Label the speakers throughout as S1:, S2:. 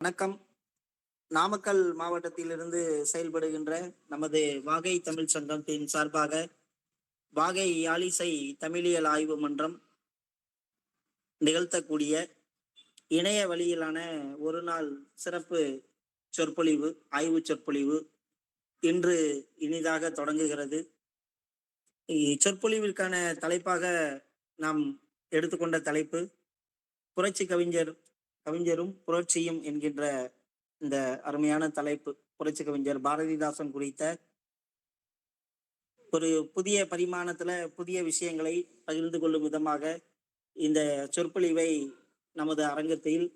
S1: வணக்கம். நாமக்கல் மாவட்டத்திலிருந்து செயல்படுகின்ற நமது வாகை தமிழ் சங்கத்தின் சார்பாக வாகை யாழிசை தமிழியல் ஆய்வு மன்றம் நிகழ்த்தக்கூடிய இணைய வழியிலான ஒரு நாள் சிறப்பு சொற்பொழிவு, ஆய்வு சொற்பொழிவு இன்று இனிதாக தொடங்குகிறது. இச்சொற்பொழிவிற்கான தலைப்பாக நாம் எடுத்துக்கொண்ட தலைப்பு புரட்சி கவிஞரும் புரட்சியும் என்கின்ற இந்த அருமையான தலைப்பு. புரட்சி கவிஞர் பாரதிதாசன் குறித்த ஒரு புதிய பரிமாணத்துல புதிய விஷயங்களை பகிர்ந்து கொள்ளும் விதமாக இந்த சொற்பொழிவை நமது அரங்கத்தில்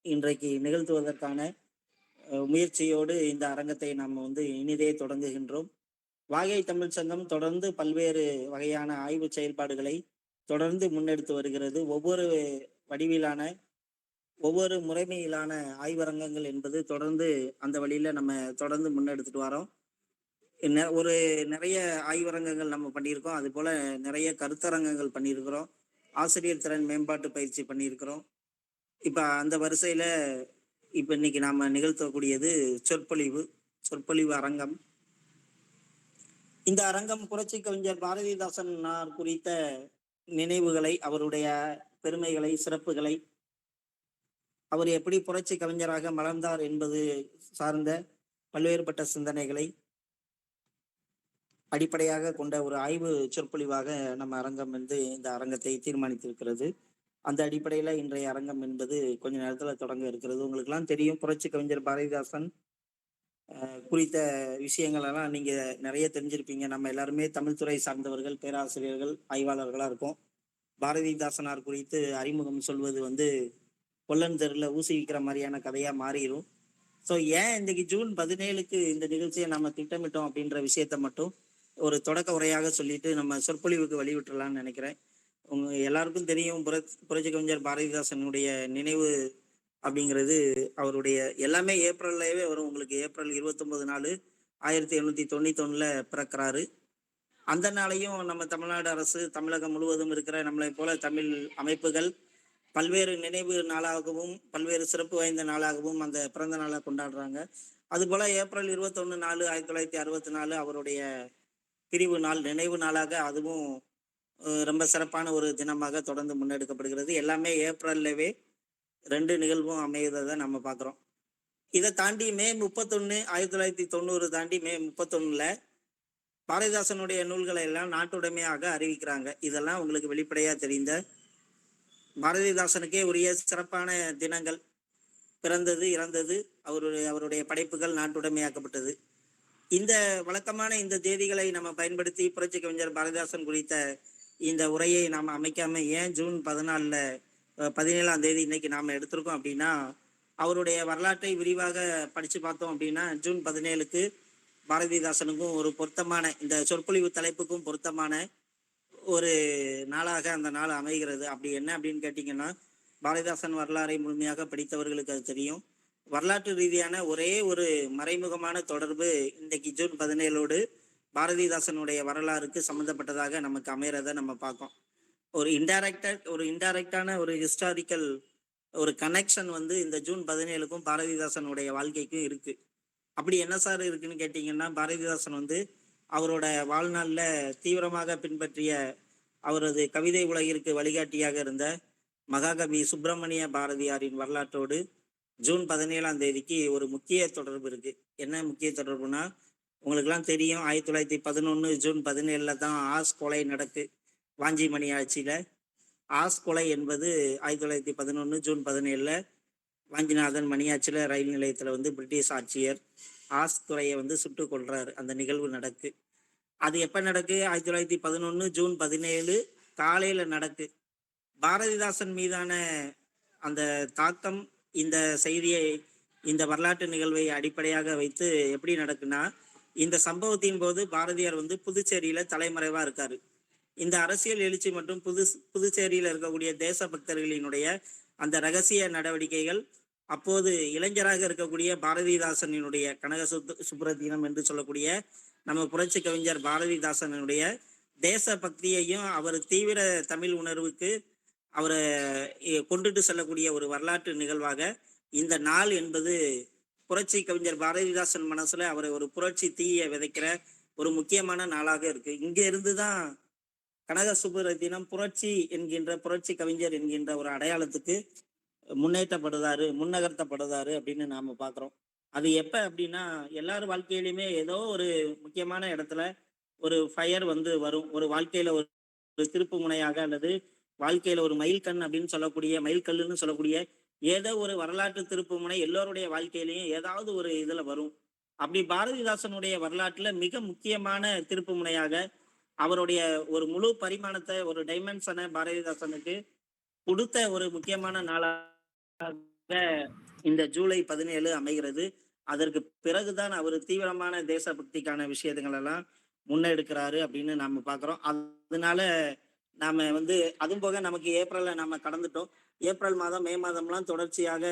S1: இன்றைக்கு நிகழ்த்துவதற்கான முயற்சியோடு இந்த அரங்கத்தை நாம் இனிதே தொடங்குகின்றோம். வாகை தமிழ் சங்கம் தொடர்ந்து பல்வேறு வகையான ஆய்வு செயல்பாடுகளை தொடர்ந்து முன்னெடுத்து வருகிறது. ஒவ்வொரு வடிவிலான ஒவ்வொரு முறைமையிலான ஆய்வரங்கங்கள் என்பது தொடர்ந்து அந்த வழியில நம்ம தொடர்ந்து முன்னெடுத்துட்டு வரோம். ஒரு நிறைய ஆய்வரங்கங்கள் நம்ம பண்ணியிருக்கோம். அது போல நிறைய கருத்தரங்கங்கள் பண்ணியிருக்கிறோம். ஆசிரியர் திறன் மேம்பாட்டு பயிற்சி பண்ணியிருக்கிறோம். இப்ப அந்த வரிசையில இன்னைக்கு நாம நிகழ்த்தக்கூடியது சொற்பொழிவு அரங்கம். இந்த அரங்கம் புரட்சி கவிஞர் பாரதிதாசன் குறித்த நினைவுகளை, அவருடைய பெருமைகளை, சிறப்புகளை, அவர் எப்படி புரட்சி கவிஞராக மலர்ந்தார் என்பது சார்ந்த பல்வேறுபட்ட சிந்தனைகளை அடிப்படையாக கொண்ட ஒரு ஆய்வு சொற்பொழிவாக நம்ம அரங்கம் இந்த அரங்கத்தை தீர்மானித்திருக்கிறது. அந்த அடிப்படையில இன்றைய அரங்கம் என்பது கொஞ்ச நேரத்துல தொடங்க இருக்கிறது. உங்களுக்கு எல்லாம் தெரியும், புரட்சி கவிஞர் பாரதிதாசன் குறித்த விஷயங்கள் எல்லாம் நீங்க நிறைய தெரிஞ்சிருப்பீங்க. நம்ம எல்லாருமே தமிழ் துறை சார்ந்தவர்கள், பேராசிரியர்கள், ஆய்வாளர்களா இருக்கோம். பாரதிதாசனார் குறித்து அறிமுகம் சொல்வது கொல்லன் தெருல ஊசி விற்கிற மாதிரியான கதையா மாறிடும். ஸோ ஏன் இன்னைக்கு ஜூன் 17க்கு இந்த நிகழ்ச்சியை நம்ம திட்டமிட்டோம் அப்படின்ற விஷயத்த மட்டும் ஒரு தொடக்க உரையாக சொல்லிட்டு நம்ம சொற்பொழிவுக்கு வழிவிட்டுலாம்னு நினைக்கிறேன். எல்லாருக்கும் தெரியும், புரட்சி கவிஞர் பாரதிதாசனுடைய நினைவு அப்படிங்கிறது அவருடைய எல்லாமே ஏப்ரல்லையே வரும். உங்களுக்கு ஏப்ரல் 29 1791 பிறக்கிறாரு. அந்த நாளையும் நம்ம தமிழ்நாடு அரசு, தமிழகம் முழுவதும் இருக்கிற நம்மளை போல தமிழ் அமைப்புகள் பல்வேறு நினைவு நாளாகவும் பல்வேறு சிறப்பு வாய்ந்த நாளாகவும் அந்த பிறந்த நாளை கொண்டாடுறாங்க. அதுபோல ஏப்ரல் 21 1964 அவருடைய பிரிவு நாள், நினைவு நாளாக அதுவும் ரொம்ப சிறப்பான ஒரு தினமாக தொடர்ந்து முன்னெடுக்கப்படுகிறது. எல்லாமே ஏப்ரல்லவே 2 நிகழ்வும் அமைகிறத நம்ம பார்க்குறோம். இதை தாண்டி மே 31 1990 தாண்டி மே 31 பாரதிதாசனுடைய நூல்களை எல்லாம் நாட்டுடைமையாக அறிவிக்கிறாங்க. இதெல்லாம் உங்களுக்கு வெளிப்படையா தெரிந்த பாரதிதாசனுக்கே உரிய சிறப்பான தினங்கள். பிறந்தது, இறந்தது, அவருடைய படைப்புகள் நாட்டுடைமையாக்கப்பட்டது. இந்த வழக்கமான இந்த தேதிகளை நம்ம பயன்படுத்தி புரட்சி கவிஞர் பாரதிதாசன் குறித்த இந்த உரையை நாம் அமைக்காம ஏன் ஜூன் 17ஆம் தேதி இன்னைக்கு நாம எடுத்திருக்கோம் அப்படின்னா, அவருடைய வரலாற்றை விரிவாக படிச்சு பார்த்தோம் அப்படின்னா ஜூன் 17க்கு பாரதிதாசனுக்கும் ஒரு பொருத்தமான, இந்த சொற்பொழிவு தலைப்புக்கும் பொருத்தமான ஒரு நாளாக அந்த நாள் அமைகிறது. அப்படி என்ன அப்படின்னு கேட்டீங்கன்னா, பாரதிதாசன் வரலாறை முழுமையாக படித்தவர்களுக்கு அது தெரியும். வரலாற்று ரீதியான ஒரே ஒரு மறைமுகமான தொடர்பு இன்னைக்கு ஜூன் 17ஓடு பாரதிதாசனுடைய வரலாறுக்கு சம்மந்தப்பட்டதாக நமக்கு அமைகிறத நம்ம பார்க்கோம். ஒரு இன்டைரக்டான ஒரு ஹிஸ்டாரிக்கல் ஒரு கனெக்ஷன் இந்த ஜூன் 17க்கும் பாரதிதாசனுடைய வாழ்க்கைக்கும் இருக்கு. அப்படி என்ன சார் இருக்குன்னு கேட்டீங்கன்னா, பாரதிதாசன் அவரோட வாழ்நாள்ல தீவிரமாக பின்பற்றிய அவரது கவிதை உலகிற்கு வழிகாட்டியாக இருந்த மகாகவி சுப்பிரமணிய பாரதியாரின் வரலாற்றோடு ஜூன் 17ஆம் தேதிக்கு ஒரு முக்கிய தொடர்பு இருக்கு. என்ன முக்கிய தொடர்புனா, உங்களுக்கு எல்லாம் தெரியும், 1911 ஜூன் 17 தான் ஆஸ் கொலை நடக்கு. வாஞ்சிமணி ஆட்சியில ஆஸ் கொலை என்பது 1911 ஜூன் 17 வாஞ்சிநாதன் மணியாச்சில ரயில் நிலையத்துல பிரிட்டிஷ் ஆட்சியர் ஆஸ் துறையை சுட்டு கொள்றாரு. அந்த நிகழ்வு நடக்கு. அது எப்ப நடக்கு? 1911 ஜூன் 17 காலையில நடக்கு. பாரதிதாசன் மீதான அந்த தாக்கம், இந்த செய்தியை, இந்த வரலாற்று நிகழ்வை அடிப்படையாக வைத்து எப்படி நடக்குன்னா, இந்த சம்பவத்தின் போது பாரதியார் புதுச்சேரியில தலைமறைவா இருக்காரு. இந்த அரசியல் எழுச்சி மற்றும் புதுச்சேரியில இருக்கக்கூடிய தேசபக்தர்களினுடைய அந்த ரகசிய நடவடிக்கைகள் அப்போது இளைஞராக இருக்கக்கூடிய பாரதிதாசனுடைய கனக சுப்புரத்தினம் என்று சொல்லக்கூடிய நம்ம புரட்சி கவிஞர் பாரதிதாசனுடைய தேச பக்தியையும் அவர் தீவிர தமிழ் உணர்வுக்கு அவரை கொண்டுட்டு செல்லக்கூடிய ஒரு வரலாற்று நிகழ்வாக இந்த நாள் என்பது புரட்சி கவிஞர் பாரதிதாசன் மனசுல அவரை ஒரு புரட்சி தீய விதைக்கிற ஒரு முக்கியமான நாளாக இருக்கு. இங்க இருந்துதான் கனக சுப்புரத்தினம் புரட்சி என்கின்ற புரட்சி கவிஞர் என்கின்ற ஒரு அடையாளத்துக்கு முன்னகர்த்தப்படுதாரு அப்படின்னு நாம பாக்குறோம். அது எப்ப அப்படின்னா, எல்லார் வாழ்க்கையிலுமே ஏதோ ஒரு முக்கியமான இடத்துல ஒரு ஃபயர் வந்து வரும். ஒரு வாழ்க்கையில ஒரு ஒரு திருப்பு முனையாக அல்லது வாழ்க்கையில ஒரு மைல்கண் அப்படின்னு சொல்லக்கூடிய மைல்கல்லுன்னு சொல்லக்கூடிய ஏதோ ஒரு வரலாற்று திருப்பு முனை எல்லோருடைய வாழ்க்கையிலையும் ஏதாவது ஒரு இதுல வரும். அப்படி பாரதிதாசனுடைய வரலாற்றுல மிக முக்கியமான திருப்பு முனையாக அவருடைய ஒரு முழு பரிமாணத்தை ஒரு டைமென்ஷனை பாரதிதாசனுக்கு கொடுத்த ஒரு முக்கியமான நாளாக இந்த ஜூலை 17 அமைகிறது. அதற்கு பிறகுதான் அவர் தீவிரமான தேசபக்திக்கான விஷயங்கள் எல்லாம் முன்னெடுக்கிறாரு அப்படின்னு நாம பாக்குறோம். அதனால நாம வந்து அதுவும் போக நமக்கு ஏப்ரல்ல நாம கடந்துட்டோம். ஏப்ரல் மாதம், மே மாதம்லாம் தொடர்ச்சியாக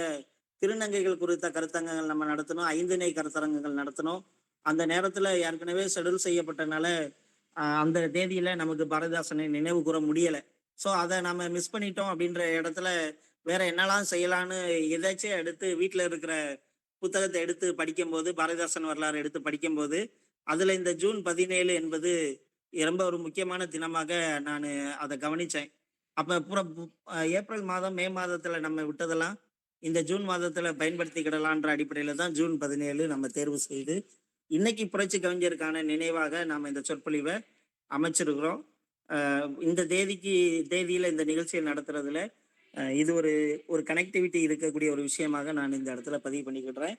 S1: திருநங்கைகள் குறித்த கருத்தரங்குகள் நம்ம நடத்தணும். 5 கருத்தரங்குகள் நடத்தணும். அந்த நேரத்துல ஏற்கனவே ஷெட்யூல் செய்யப்பட்டனால அந்த தேதியில நமக்கு பாரதிதாசனை நினைவு கூற முடியல. ஸோ அதை நம்ம மிஸ் பண்ணிட்டோம் அப்படின்ற இடத்துல வேற என்னெல்லாம் செய்யலான்னு எதாச்சும் எடுத்து வீட்டில் இருக்கிற புத்தகத்தை எடுத்து படிக்கும்போது, பாரதிதாசன் வரலாறு எடுத்து படிக்கும்போது, அதுல இந்த ஜூன் 17 என்பது ரொம்ப ஒரு முக்கியமான தினமாக நான் அதை கவனிச்சேன். அப்ப ஏப்ரல் மாதம், மே மாதத்துல நம்ம விட்டதெல்லாம் இந்த ஜூன் மாதத்துல பயன்படுத்திக்கிடலான்ற அடிப்படையில தான் ஜூன் 17 நம்ம தேர்வு செய்து இன்னைக்கு புரட்சி கவிஞருக்கான நினைவாக நாம இந்த சொற்பொழிவை அமைச்சிருக்கிறோம். இந்த தேதியில இந்த நிகழ்ச்சியை நடத்துறதுல இது ஒரு ஒரு கனெக்டிவிட்டி இருக்கக்கூடிய ஒரு விஷயமாக நான் இந்த இடத்துல பதிவு பண்ணிக்கிடுறேன்.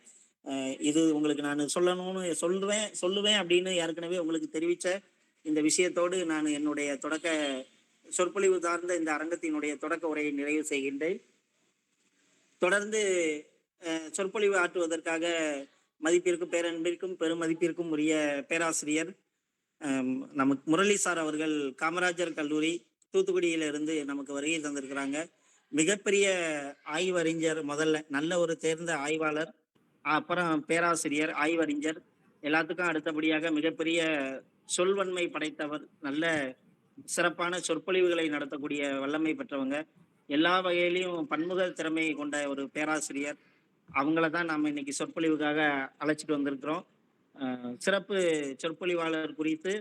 S1: இது உங்களுக்கு நான் சொல்லுவேன் அப்படின்னு ஏற்கனவே உங்களுக்கு தெரிவிச்ச இந்த விஷயத்தோடு நான் என்னுடைய தொடக்க சொற்பொழிவு சார்ந்த இந்த அரங்கத்தினுடைய தொடக்க உரையை நிறைவு செய்கின்றேன். தொடர்ந்து சொற்பொழிவு ஆற்றுவதற்காக மதிப்பிற்கும் பேரன்பிற்கும் பெருமதிப்பிற்கும் உரிய பேராசிரியர் நமக்கு முரளி சார் அவர்கள் காமராஜர் கல்லூரி தூத்துக்குடியிலிருந்து நமக்கு வருகை தந்திருக்கிறாங்க. மிகப்பெரிய ஆய்வறிஞர், முதல்ல நல்ல ஒரு தேர்ந்த ஆய்வாளர், அப்புறம் பேராசிரியர், ஆய்வறிஞர், எல்லாத்துக்கும் அடுத்தபடியாக மிகப்பெரிய சொல்வன்மை படைத்தவர், நல்ல சிறப்பான சொற்பொழிவுகளை நடத்தக்கூடிய வல்லமை பெற்றவங்க, எல்லா வகையிலையும் பன்முக திறமை கொண்ட ஒரு பேராசிரியர். அவங்கள தான் நாம இன்னைக்கு சொற்பொழிவுக்காக அழைச்சிட்டு வந்திருக்கிறோம். சிறப்பு சொற்பொழிவாளர் குறித்து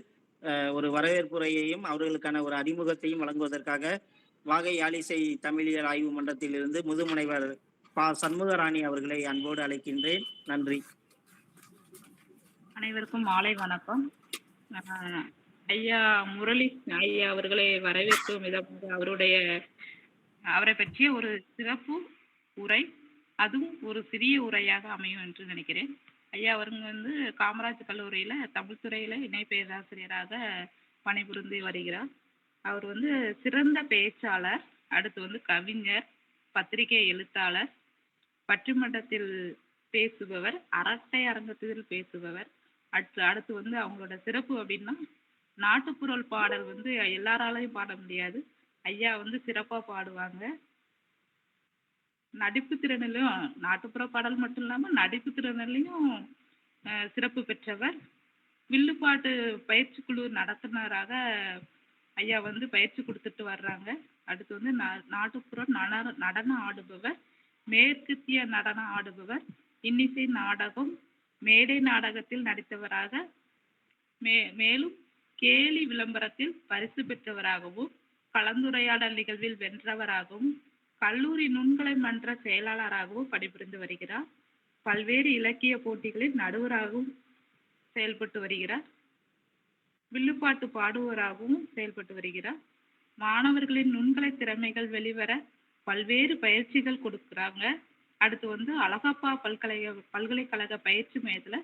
S1: ஒரு வரவேற்புரையையும் அவர்களுக்கான ஒரு அறிமுகத்தையும் வழங்குவதற்காக வாகை யாழிசை தமிழியல் ஆய்வு மன்றத்தில் இருந்து முதுமுனைவர் பா சண்முகராணி அவர்களை அன்போடு அழைக்கின்றேன். நன்றி.
S2: அனைவருக்கும் மாலை வணக்கம். ஐயா முரளி ஐயா அவர்களை வரவேற்கும் விதமாக அவரை பற்றிய ஒரு சிறப்பு உரை, அதுவும் ஒரு சிறிய உரையாக அமையும் என்று நினைக்கிறேன். ஐயா அவருங்க வந்து காமராஜ் கல்லூரியில தமிழ் துறையில இணை பேராசிரியராக பணிபுரிந்து வருகிறார். அவர் வந்து சிறந்த பேச்சாளர், அடுத்து வந்து கவிஞர், பத்திரிகை எழுத்தாளர், பட்டிமன்றத்தில் பேசுபவர், அரட்டை அரங்கத்தில் பேசுபவர். அடுத்து வந்து அவங்களோட சிறப்பு அப்படின்னா, நாட்டுப்புறல் பாடல் வந்து எல்லாராலையும் பாட முடியாது. ஐயா வந்து சிறப்பா பாடுவாங்க. நடிப்பு திறனிலும் நாட்டுப்புற பாடல் மட்டும் இல்லாம நடிப்பு திறனிலையும் சிறப்பு பெற்றவர். வில்லுப்பாட்டு பயிற்சி குழு நடத்துனராக ஐயா வந்து பயிற்சி கொடுத்துட்டு வர்றாங்க. அடுத்து வந்து நாட்டுப்புற நடனம் ஆடுபவர், மேற்கத்திய நடனம் ஆடுபவர், இன்னிசை நாடகம், மேடை நாடகத்தில் நடித்தவராக, மேலும் கேலி விளம்பரத்தில் பரிசு பெற்றவராகவும், கலந்துரையாடல் நிகழ்வில் வென்றவராகவும், கல்லூரி நுண்கலை மன்ற செயலாளராகவும் பணிபுரிந்து வருகிறார். பல்வேறு இலக்கிய போட்டிகளில் நடுவராகவும் செயல்பட்டு வருகிறார். வில்லுப்பாட்டு பாடுவராகவும் செயல்பட்டு வருகிறார். மாணவர்களின் நுண்கலை திறமைகள் வெளிவர பல்வேறு பயிற்சிகள் கொடுக்குறாங்க. அடுத்து வந்து அழகப்பா பல்கலைக்கழக பயிற்சி மையத்துல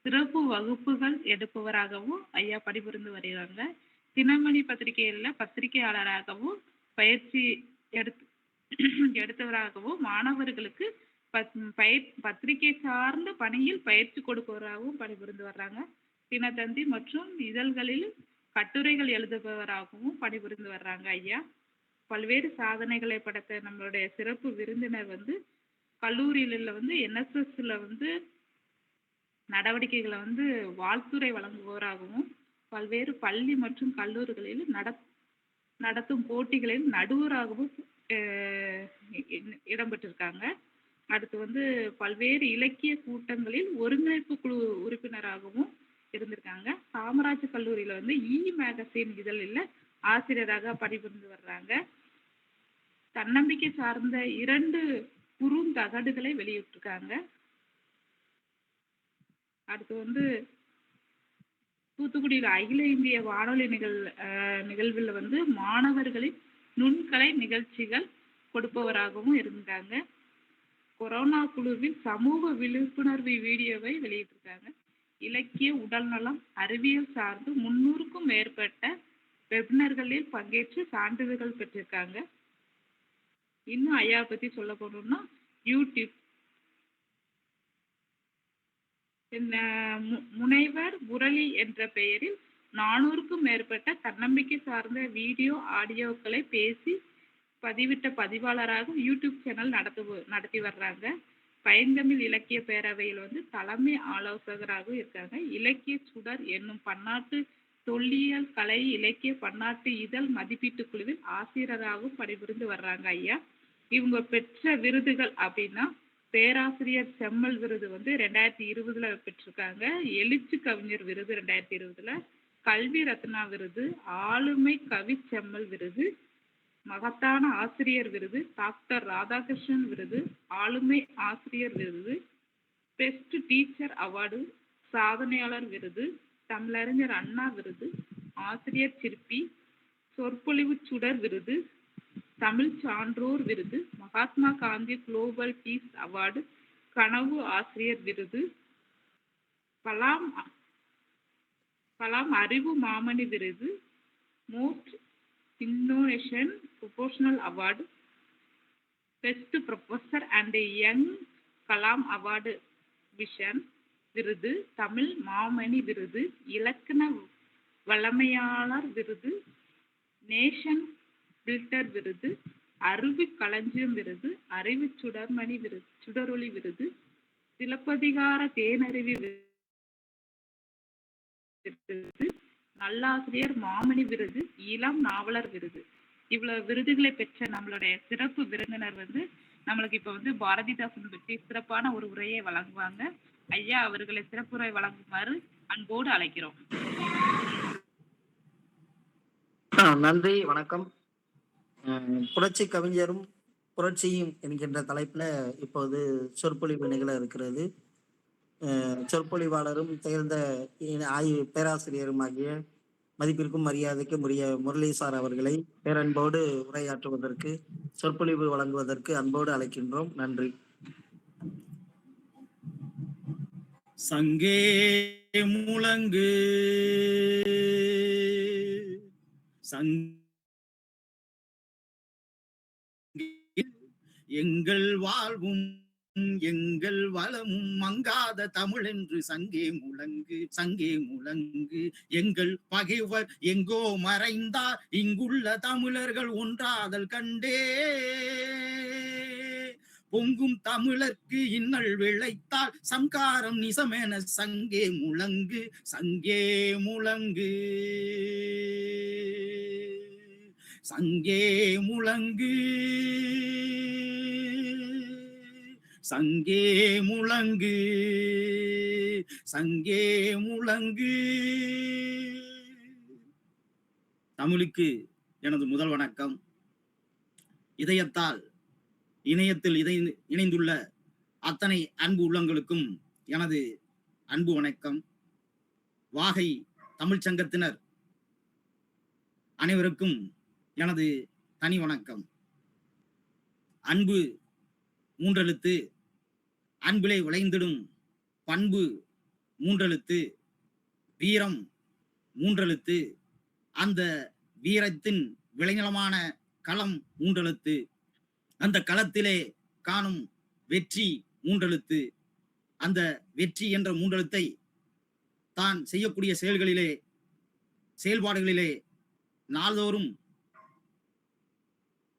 S2: சிறப்பு வகுப்புகள் எடுப்பவராகவும் ஐயா பணிபுரிந்து வருகிறாங்க. தினமணி பத்திரிகையில பத்திரிகையாளராகவும் பயிற்சி எடுத்தவராகவும், மாணவர்களுக்கு பத்திரிகை சார்ந்த பணியில் பயிற்சி கொடுப்பவராகவும் பணிபுரிந்து வர்றாங்க. தினத்தந்தி மற்றும் இதழ்களில் கட்டுரைகள் எழுதுபவராகவும் பணிபுரிந்து வர்றாங்க ஐயா. பல்வேறு சாதனைகளை படைத்த நம்மளுடைய சிறப்பு விருந்தினர் வந்து கல்லூரியில வந்து NSSல வந்து நடவடிக்கைகளை வந்து வாழ்த்துறை வழங்குபவராகவும், பல்வேறு பள்ளி மற்றும் கல்லூரிகளில் நடத்தும் போட்டிகளில் நடுவராகவும் இடம்பெற்றிருக்காங்க. அடுத்து வந்து பல்வேறு இலக்கிய கூட்டங்களில் ஒருங்கிணைப்பு குழு உறுப்பினராகவும் இருந்திருக்காங்க. காமராஜர் கல்லூரியில வந்து மேகசின் இதழில் ஆசிரியராக பணிபுரிந்து வர்றாங்க. தன்னம்பிக்கை சார்ந்த 2 குறுந்தகடுகளை வெளியிட்டிருக்காங்க. அடுத்து வந்து தூத்துக்குடியில அகில இந்திய வானொலி நிகழ்வில் வந்து மாணவர்களின் நுண்கலை நிகழ்ச்சிகள் கொடுப்பவராகவும் இருந்தாங்க. கொரோனா குழுவில் சமூக விழிப்புணர்வு வீடியோவை வெளியிட்டிருக்காங்க. இலக்கிய, உடல்நலம், அறிவியல் சார்ந்து 300க்கும் மேற்பட்ட வெபினர்களில் பங்கேற்று சான்றிதழ்கள் பெற்றிருக்காங்க. இன்னும் ஐயா பத்தி சொல்ல போனோம்னா யூடியூப் முனைவர் முரளி என்ற பெயரில் 400க்கும் மேற்பட்ட தன்னம்பிக்கை சார்ந்த வீடியோ ஆடியோக்களை பேசி பதிவிட்ட பதிவாளராக யூடியூப் சேனல் நடத்தி வர்றாங்க. பைந்தமிழ் இலக்கிய பேரவையில் வந்து தலைமை ஆலோசகராக இருக்காங்க. இலக்கிய சுடர் என்னும் பன்னாட்டு தொல்லியல் கலை இலக்கிய பன்னாட்டு இதழ் மதிப்பீட்டு குழுவில் ஆசிரியராகவும் பணிபுரிந்து வர்றாங்க ஐயா. இவங்க பெற்ற விருதுகள் அப்படின்னா பேராசிரியர் செம்மல் விருது வந்து 2020 பெற்றிருக்காங்க. எழுச்சி கவிஞர் விருது 2020, கல்வி ரத்னா விருது, ஆளுமை கவி செம்மல் விருது, மகத்தான ஆசிரியர் விருது, டாக்டர் ராதாகிருஷ்ணன் விருது, ஆளுமை ஆசிரியர் விருது, பெஸ்ட் டீச்சர் அவார்டு, சாதனையாளர் விருது, தமிழறிஞர் அண்ணா விருது, ஆசிரியர் சிற்பி, சொற்பொழிவு சுடர் விருது, தமிழ் சான்றோர் விருது, Mahatma Gandhi global peace award, கனவு ஆசிரியர் விருது, கலாம் அறிவு மாமணி விருது, most innovation professional award, best professor and young Kalam award vision விருது, தமிழ் மாமணி விருது, இலக்கண வளமையாளர் விருது, நேஷன் பில்டர் விருது, அறிவு களஞ்சியம் விருது, அறிவு சுடர்மணி விருது, சுடரொளி விருது, சிலப்பதிகார தேனறிவி விருது, நல்லாசிரியர் மாமணி விருது, இளம் நாவலர் விருது. இவ்வளவு விருதுகளை பெற்ற நம்மளுடைய சிறப்பு விருந்தினர் வந்து நம்மளுக்கு இப்ப வந்து பாரதிதாசன் பற்றி சிறப்பான ஒரு உரையை வழங்குவாங்க. ஐயா அவர்களை சிறப்புரை வழங்குமாறு அன்போடு அழைக்கிறோம்.
S1: நன்றி, வணக்கம். புரட்சி கவிஞரும் புரட்சியும் என்கின்ற தலைப்புல இப்போது சொற்பொழிவு நிகழ இருக்கிறது. சொற்பொழிவாளரும் தேர்ந்த பேராசிரியரும் ஆகிய மதிப்பிற்கும் மரியாதைக்கும் உரிய முரளி சார் அவர்களை பேரன்போடு உரையாற்றுவதற்கு, சொற்பொழிவு வழங்குவதற்கு அன்போடு அழைக்கின்றோம். நன்றி.
S3: சங்கே முழங்கு எங்கள் வாழ்வும் எங்கள் வளமும் மங்காத தமிழ் என்று சங்கே முழங்கு, சங்கே முழங்கு. எங்கள் பகைவர் எங்கோ மறைந்தார், இங்குள்ள தமிழர்கள் ஒன்றாதல் கண்டே. பொங்கும் தமிழர்க்கு இன்னல் விளைத்தால் சம்காரம் நிசமென சங்கே முழங்கு, சங்கே முழங்கு, சங்கே முழங்கு, சங்கே முழங்கு, சங்கே முழங்கு. தமிழுக்கு எனது முதல் வணக்கம். இதயத்தால் இணையத்தில் இணைந்துள்ள அத்தனை அன்பு உள்ளங்களுக்கும் எனது அன்பு வணக்கம். வாகை தமிழ் சங்கத்தினர் அனைவருக்கும் எனது தனி வணக்கம். அன்பு மூன்றெழுத்து, அன்பிலே விளைந்திடும் பண்பு மூன்றெழுத்து, வீரம் மூன்றெழுத்து, அந்த வீரத்தின் விளைநிலமான களம் மூன்றெழுத்து, அந்த களத்திலே காணும் வெற்றி மூன்றெழுத்து. அந்த வெற்றி என்ற மூன்றெழுத்தை தான் செய்யக்கூடிய செயல்பாடுகளிலே நாள்தோறும்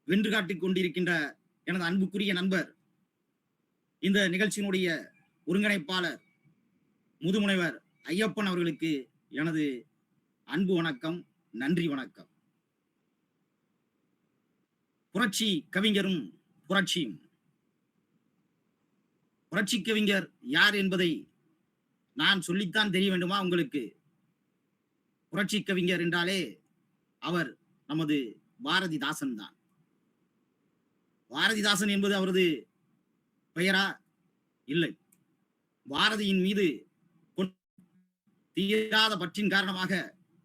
S3: வென்று காட்டிக் கொண்டிருக்கின்ற எனது அன்புக்குரிய நண்பர், இந்த நிகழ்ச்சியினுடைய ஒருங்கிணைப்பாளர் முதுமுனைவர் ஐயப்பன் அவர்களுக்கு எனது அன்பு வணக்கம், நன்றி வணக்கம். புரட்சி கவிஞரும் புரட்சியும். புரட்சி கவிஞர் யார் என்பதை நான் சொல்லித்தான் தெரிய வேண்டுமா உங்களுக்கு? புரட்சி கவிஞர் என்றாலே அவர் நமது பாரதிதாசன் தான். பாரதிதாசன் என்பது அவரது பெயரா? இல்லை. பாரதியின் மீது தீராத பற்றின் காரணமாக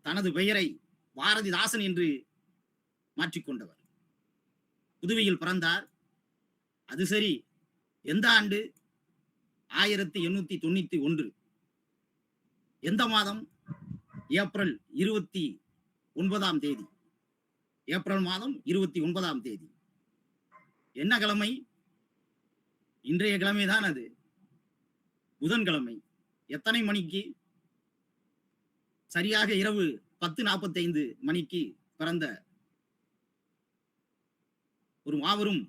S3: தனது பெயரை பாரதிதாசன் என்று மாற்றிக்கொண்டவர். புதுவையில் பிறந்தார். அது சரி, எந்த ஆண்டு? 1891. எந்த மாதம்? ஏப்ரல் 29ஆம் தேதி. ஏப்ரல் மாதம் 29ஆம் தேதி. என்ன கிழமை? இன்றைய கிழமைதான் அது, புதன்கிழமை. எத்தனை மணிக்கு? சரியாக இரவு 10:45 மணிக்கு பிறந்த ஒரு மாபெரும்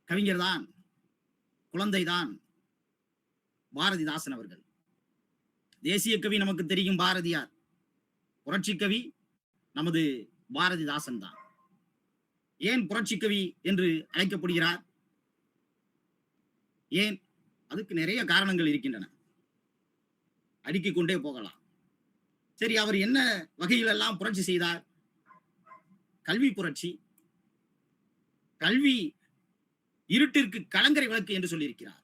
S3: கவிஞர்தான், குழந்தைதான் பாரதிதாசன் அவர்கள். தேசிய கவி நமக்கு தெரியும் பாரதியார். புரட்சி கவி நமது பாரதிதாசன் தான். ஏன் புரட்சி கவி என்று அழைக்கப்படுகிறார்? ஏன்? அதுக்கு நிறைய காரணங்கள் இருக்கின்றன, அடுக்கிக் கொண்டே போகலாம். சரி, அவர் என்ன வகையிலெல்லாம் புரட்சி செய்தார்? கல்வி புரட்சி. கல்வி இருட்டிற்கு கலங்கரை விளக்கு என்று சொல்லியிருக்கிறார்.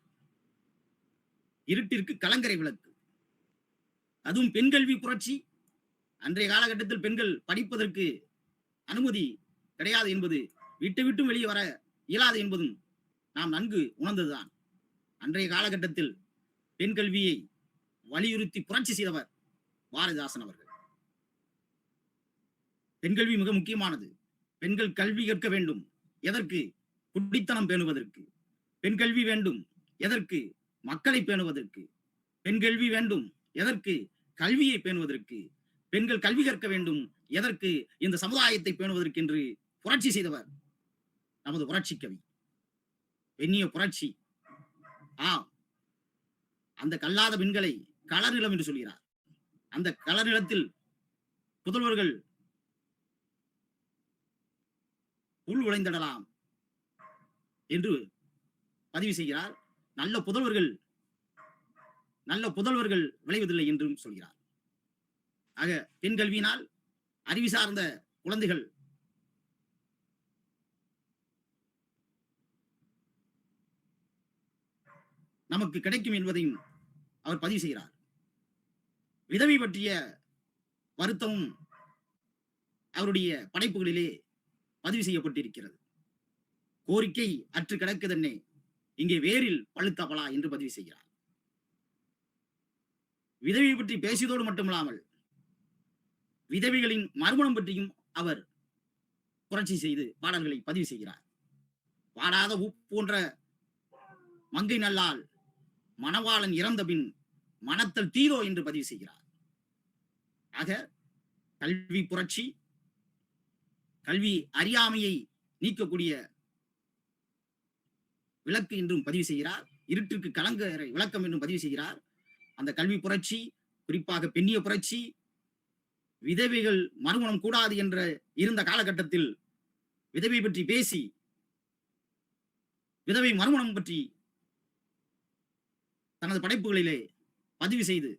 S3: இருட்டிற்கு கலங்கரை விளக்கு. அதுவும் பெண் கல்வி புரட்சி. அன்றைய காலகட்டத்தில் பெண்கள் படிப்பதற்கு அனுமதி கிடையாது என்பது, விட்டு விட்டும் வெளியே வர இயலாது என்பதும் நாம் நன்கு உணர்ந்ததுதான். அன்றைய காலகட்டத்தில் பெண் கல்வியை வலியுறுத்தி புரட்சி செய்தவர் பாரதிதாசன் அவர்கள். பெண் கல்வி மிக முக்கியமானது. பெண்கள் கல்வி கற்க வேண்டும். எதற்கு? குடித்தனம் பேணுவதற்கு. பெண் கல்வி வேண்டும். எதற்கு? மக்களை பேணுவதற்கு. பெண் கல்வி வேண்டும். எதற்கு? கல்வியை பேணுவதற்கு. பெண்கள் கல்வி கற்க வேண்டும். எதற்கு? இந்த சமுதாயத்தை பேணுவதற்கு என்று புரட்சி செய்தவர் நமது புரட்சி கவி. பெண்ணிய புரட்சி. அந்த கல்லாத பெண்களை களர் நிலம் என்று சொல்கிறார். அந்த களர் நிலத்தில் புதல்வர்கள் புல் விளைந்திடலாம் என்று பதிவு செய்கிறார். நல்ல புதல்வர்கள் விளைவதில்லை என்றும் சொல்கிறார். ஆக பெண் கல்வியினால் அறிவு சார்ந்த குழந்தைகள் நமக்கு கிடைக்கும் என்பதையும் அவர் பதிவு செய்கிறார். விதவை பற்றிய வருத்தமும் அவருடைய படைப்புகளிலே பதிவு செய்யப்பட்டிருக்கிறது. கோரிக்கை அற்று கிடக்குதென்னே, இங்கே வேரில் பழுத்தவளா என்று பதிவு செய்கிறார். விதவை பற்றி பேசியதோடு மட்டுமில்லாமல் விதவைகளின் மறுமணம் பற்றியும் அவர் புரட்சி செய்து பாடல்களை பதிவு செய்கிறார். வாடாத உப்பு போன்ற மங்கை நல்லால் மணவாளன் இறந்த பின் மனத்தல் தீரோ என்று பதிவு செய்கிறார். ஆக கல்வி புரட்சி, கல்வி அறியாமையை நீக்கக்கூடிய விளக்கு என்றும் பதிவு செய்கிறார். இருட்டிற்கு கலங்கரை விளக்கம் என்றும் பதிவு செய்கிறார். அந்த கல்வி புரட்சி, குறிப்பாக பெண்ணிய புரட்சி, விதவைகள் மறுமணம் கூடாது என்ற இருந்த காலகட்டத்தில் விதவை பற்றி பேசி, விதவை மறுமணம் பற்றி தனது படைப்புகளிலே பதிவு செய்து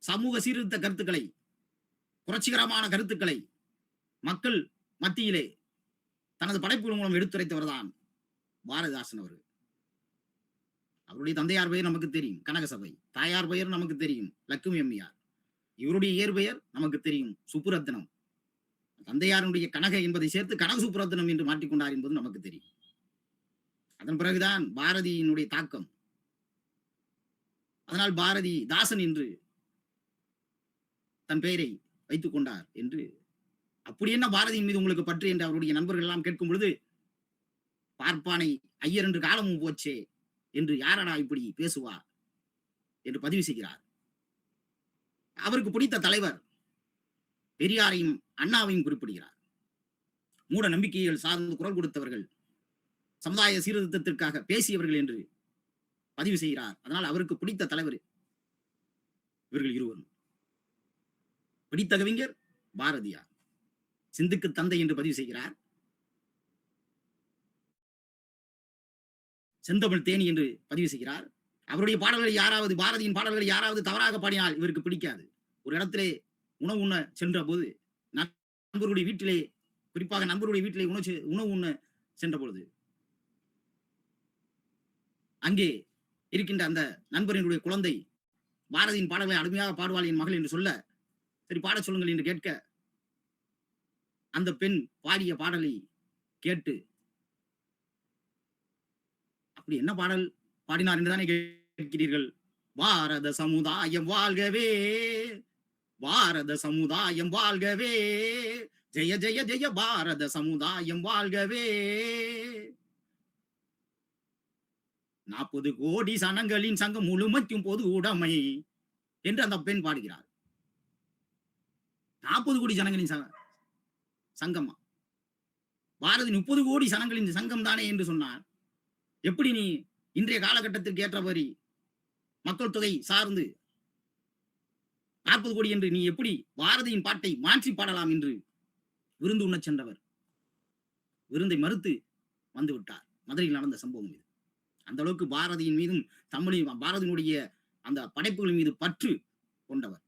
S3: சமூக சீர்திருத்த கருத்துக்களை, புரட்சிகரமான கருத்துக்களை மக்கள் மத்தியிலே தனது படைப்புகள் மூலம் எடுத்துரைத்தவர் தான் பாரதிதாசன் அவர்கள். அவருடைய தந்தையார் பெயர் நமக்கு தெரியும், கனகசபை. தாயார் பெயர் நமக்கு தெரியும், லட்சுமி அம்மையார். இவருடைய இயற்பெயர் நமக்கு தெரியும், சுப்புரத்னம். தந்தையாருடைய கனக என்பதை சேர்த்து கனக சுப்புரத்னம் என்று மாற்றிக்கொண்டார் என்பது நமக்கு தெரியும். அதன் பிறகுதான் பாரதியினுடைய தாக்கம். அதனால் பாரதி தாசன் என்று தன் பெயரை வைத்துக் கொண்டார் என்று. அப்படி என்ன பாரதியின் மீது உங்களுக்கு பற்று என்று அவருடைய நண்பர்கள் எல்லாம் கேட்கும் பொழுது, பார்ப்பானை ஐயர் என்று காலமும் போச்சே என்று யாரடா இப்படி பேசுவார் என்று பதிவு செய்கிறார். அவருக்கு பிடித்த தலைவர் பெரியாரையும் அண்ணாவையும் குறிப்பிடுகிறார். மூட நம்பிக்கைகள் சார்ந்து குரல் கொடுத்தவர்கள், சமுதாய சீர்திருத்தத்திற்காக பேசியவர்கள் என்று பதிவு செய்கிறார். அதனால் அவருக்கு பிடித்த தலைவர் இவர்கள் இருவரும். பிடித்த கவிஞர் பாரதியார். சிந்துக்கு தந்தை என்று பதிவு செய்கிறார். செந்தமிழ் தேனி என்று பதிவு செய்கிறார். அவருடைய பாடல்களை யாராவது, பாரதியின் பாடல்களை யாராவது தவறாக பாடினால் இவருக்கு பிடிக்காது. ஒரு இடத்திலே உணவு உண்ண சென்ற போது நண்பருடைய வீட்டிலே, குறிப்பாக நண்பருடைய வீட்டிலே உணவு உண்ண சென்ற பொழுது அங்கே இருக்கின்ற அந்த நண்பரினுடைய குழந்தை பாரதியின் பாடல்களை அருமையாக பாடுவாள் என் மகள் என்று சொல்ல, சரி பாடச் சொல்லுங்கள் என்று கேட்க, அந்த பெண் பாடிய பாடலை கேட்டு, அப்படி என்ன பாடல் பாடினார் என்றுதானே கேட்கிறீர்கள்? பாரத சமுதாயம் வாழ்கவே, பாரத சமுதாயம் வாழ்கவே, ஜெய ஜெய ஜெய பாரத சமுதாயம் வாழ்கவே, 40 கோடி சனங்களின் சங்கம் முழுமைக்கும் பொது உடைமை என்று அந்த பெண் பாடுகிறார். 40 கோடி ஜனங்களின் சங்கமா? பாரதி 30 கோடி சனங்களின் சங்கம் தானே என்று சொன்னார். எப்படி நீ இன்றைய காலகட்டத்திற்கு ஏற்றபடி மக்கள் தொகை சார்ந்து 40 கோடி என்று நீ எப்படி பாரதியின் பாட்டை மாற்றி பாடலாம் என்று விருந்து உண்ண சென்றவர் விருந்தை மறுத்து வந்து விட்டார். மதுரையில் நடந்த சம்பவம் இது. அந்த அளவுக்கு பாரதியின் மீதும் பாரதியினுடைய அந்த படைப்புகளின் மீது பற்று கொண்டவர்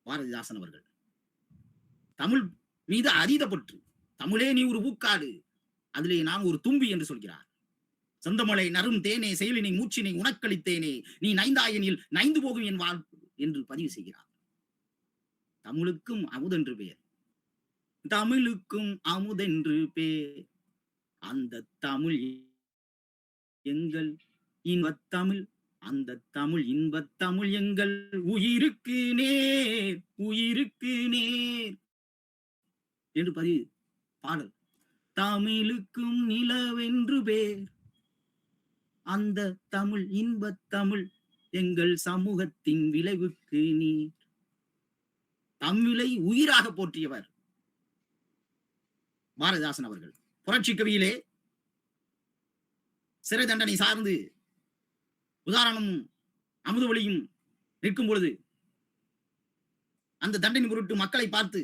S3: பாரதிதாசன் அவர்கள். தமிழ் மீது அதீத பற்று. தமிழே நீ ஒரு பூக்காடு, அதிலே நான் ஒரு தும்பி என்று சொல்கிறார். சொந்தமலை நரும் தேனே, செயலினை மூச்சினை உனக்களித்தேனே, நீ நைந்தாயனில் நைந்து போகும் என் வாழ் என்று பதிவு செய்கிறார். தமிழுக்கும் அமுதென்று பேர், தமிழுக்கும் அமுதென்று பேர், அந்த தமிழ் எங்கள் இன்பத்தமிழ், அந்த தமிழ் இன்பத்தமிழ் எங்கள் உயிருக்கு நேர், உயிருக்கு நேர் என்று பதிவு பாடல். தமிழுக்கும் நிலவென்று பேர், அந்த தமிழ் இன்பத்தமிழ் எங்கள் சமூகத்தின் விளைவுக்கு நீர். தமிழை உயிராக போற்றியவர் பாரதிதாசன் அவர்கள். புரட்சி கவியிலே சிறை தண்டனை சார்ந்து உதாரணமும் அமுதவழியும் நிற்கும் பொழுது அந்த தண்டனை பொருட்டு மக்களை பார்த்து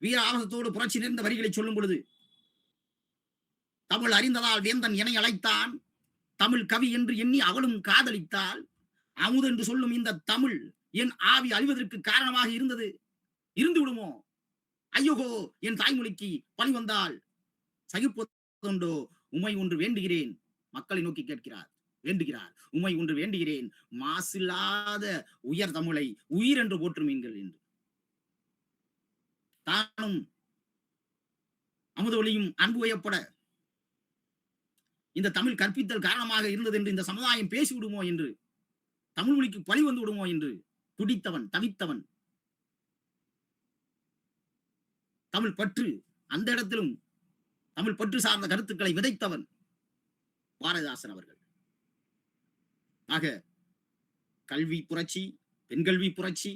S3: வீர ஆவேசத்தோடு புரட்சி நிறைந்த வரிகளை சொல்லும் பொழுது, தமிழ் அறிந்ததால் வேந்தன் என அழைத்தான், தமிழ் கவி என்று எண்ணி அவளும் காதலித்தாள், அமுது என்று சொல்லும் இந்த தமிழ் என் ஆவி அழிவதற்கு காரணமாக இருந்து விடுமோ? ஐயோகோ, என் தாய்மொழிக்கு பழி வந்தால் சகிப்பதுண்டோ? உமை ஒன்று வேண்டுகிறேன், மக்களை நோக்கி வேண்டுகிறார், உமை ஒன்று வேண்டுகிறேன், மாசில்லாத உயர் தமிழை உயிர் என்று போற்றுமீன்கள் என்று. தானும் அமுதவழியும் அன்பு வயப்பட இந்த தமிழ் கற்பித்தல் காரணமாக இருந்தது என்று இந்த சமுதாயம் பேசிவிடுமோ என்று, தமிழ் மொழிக்கு பழி வந்து விடுமோ என்று துடித்தவன், தவித்தவன். தமிழ் பற்று, அந்த இடத்திலும் தமிழ் பற்று சார்ந்த கருத்துக்களை விதைத்தவன் பாரதிதாசன் அவர்கள். ஆக கல்வி புரட்சி, பெண்கல்வி புரட்சி,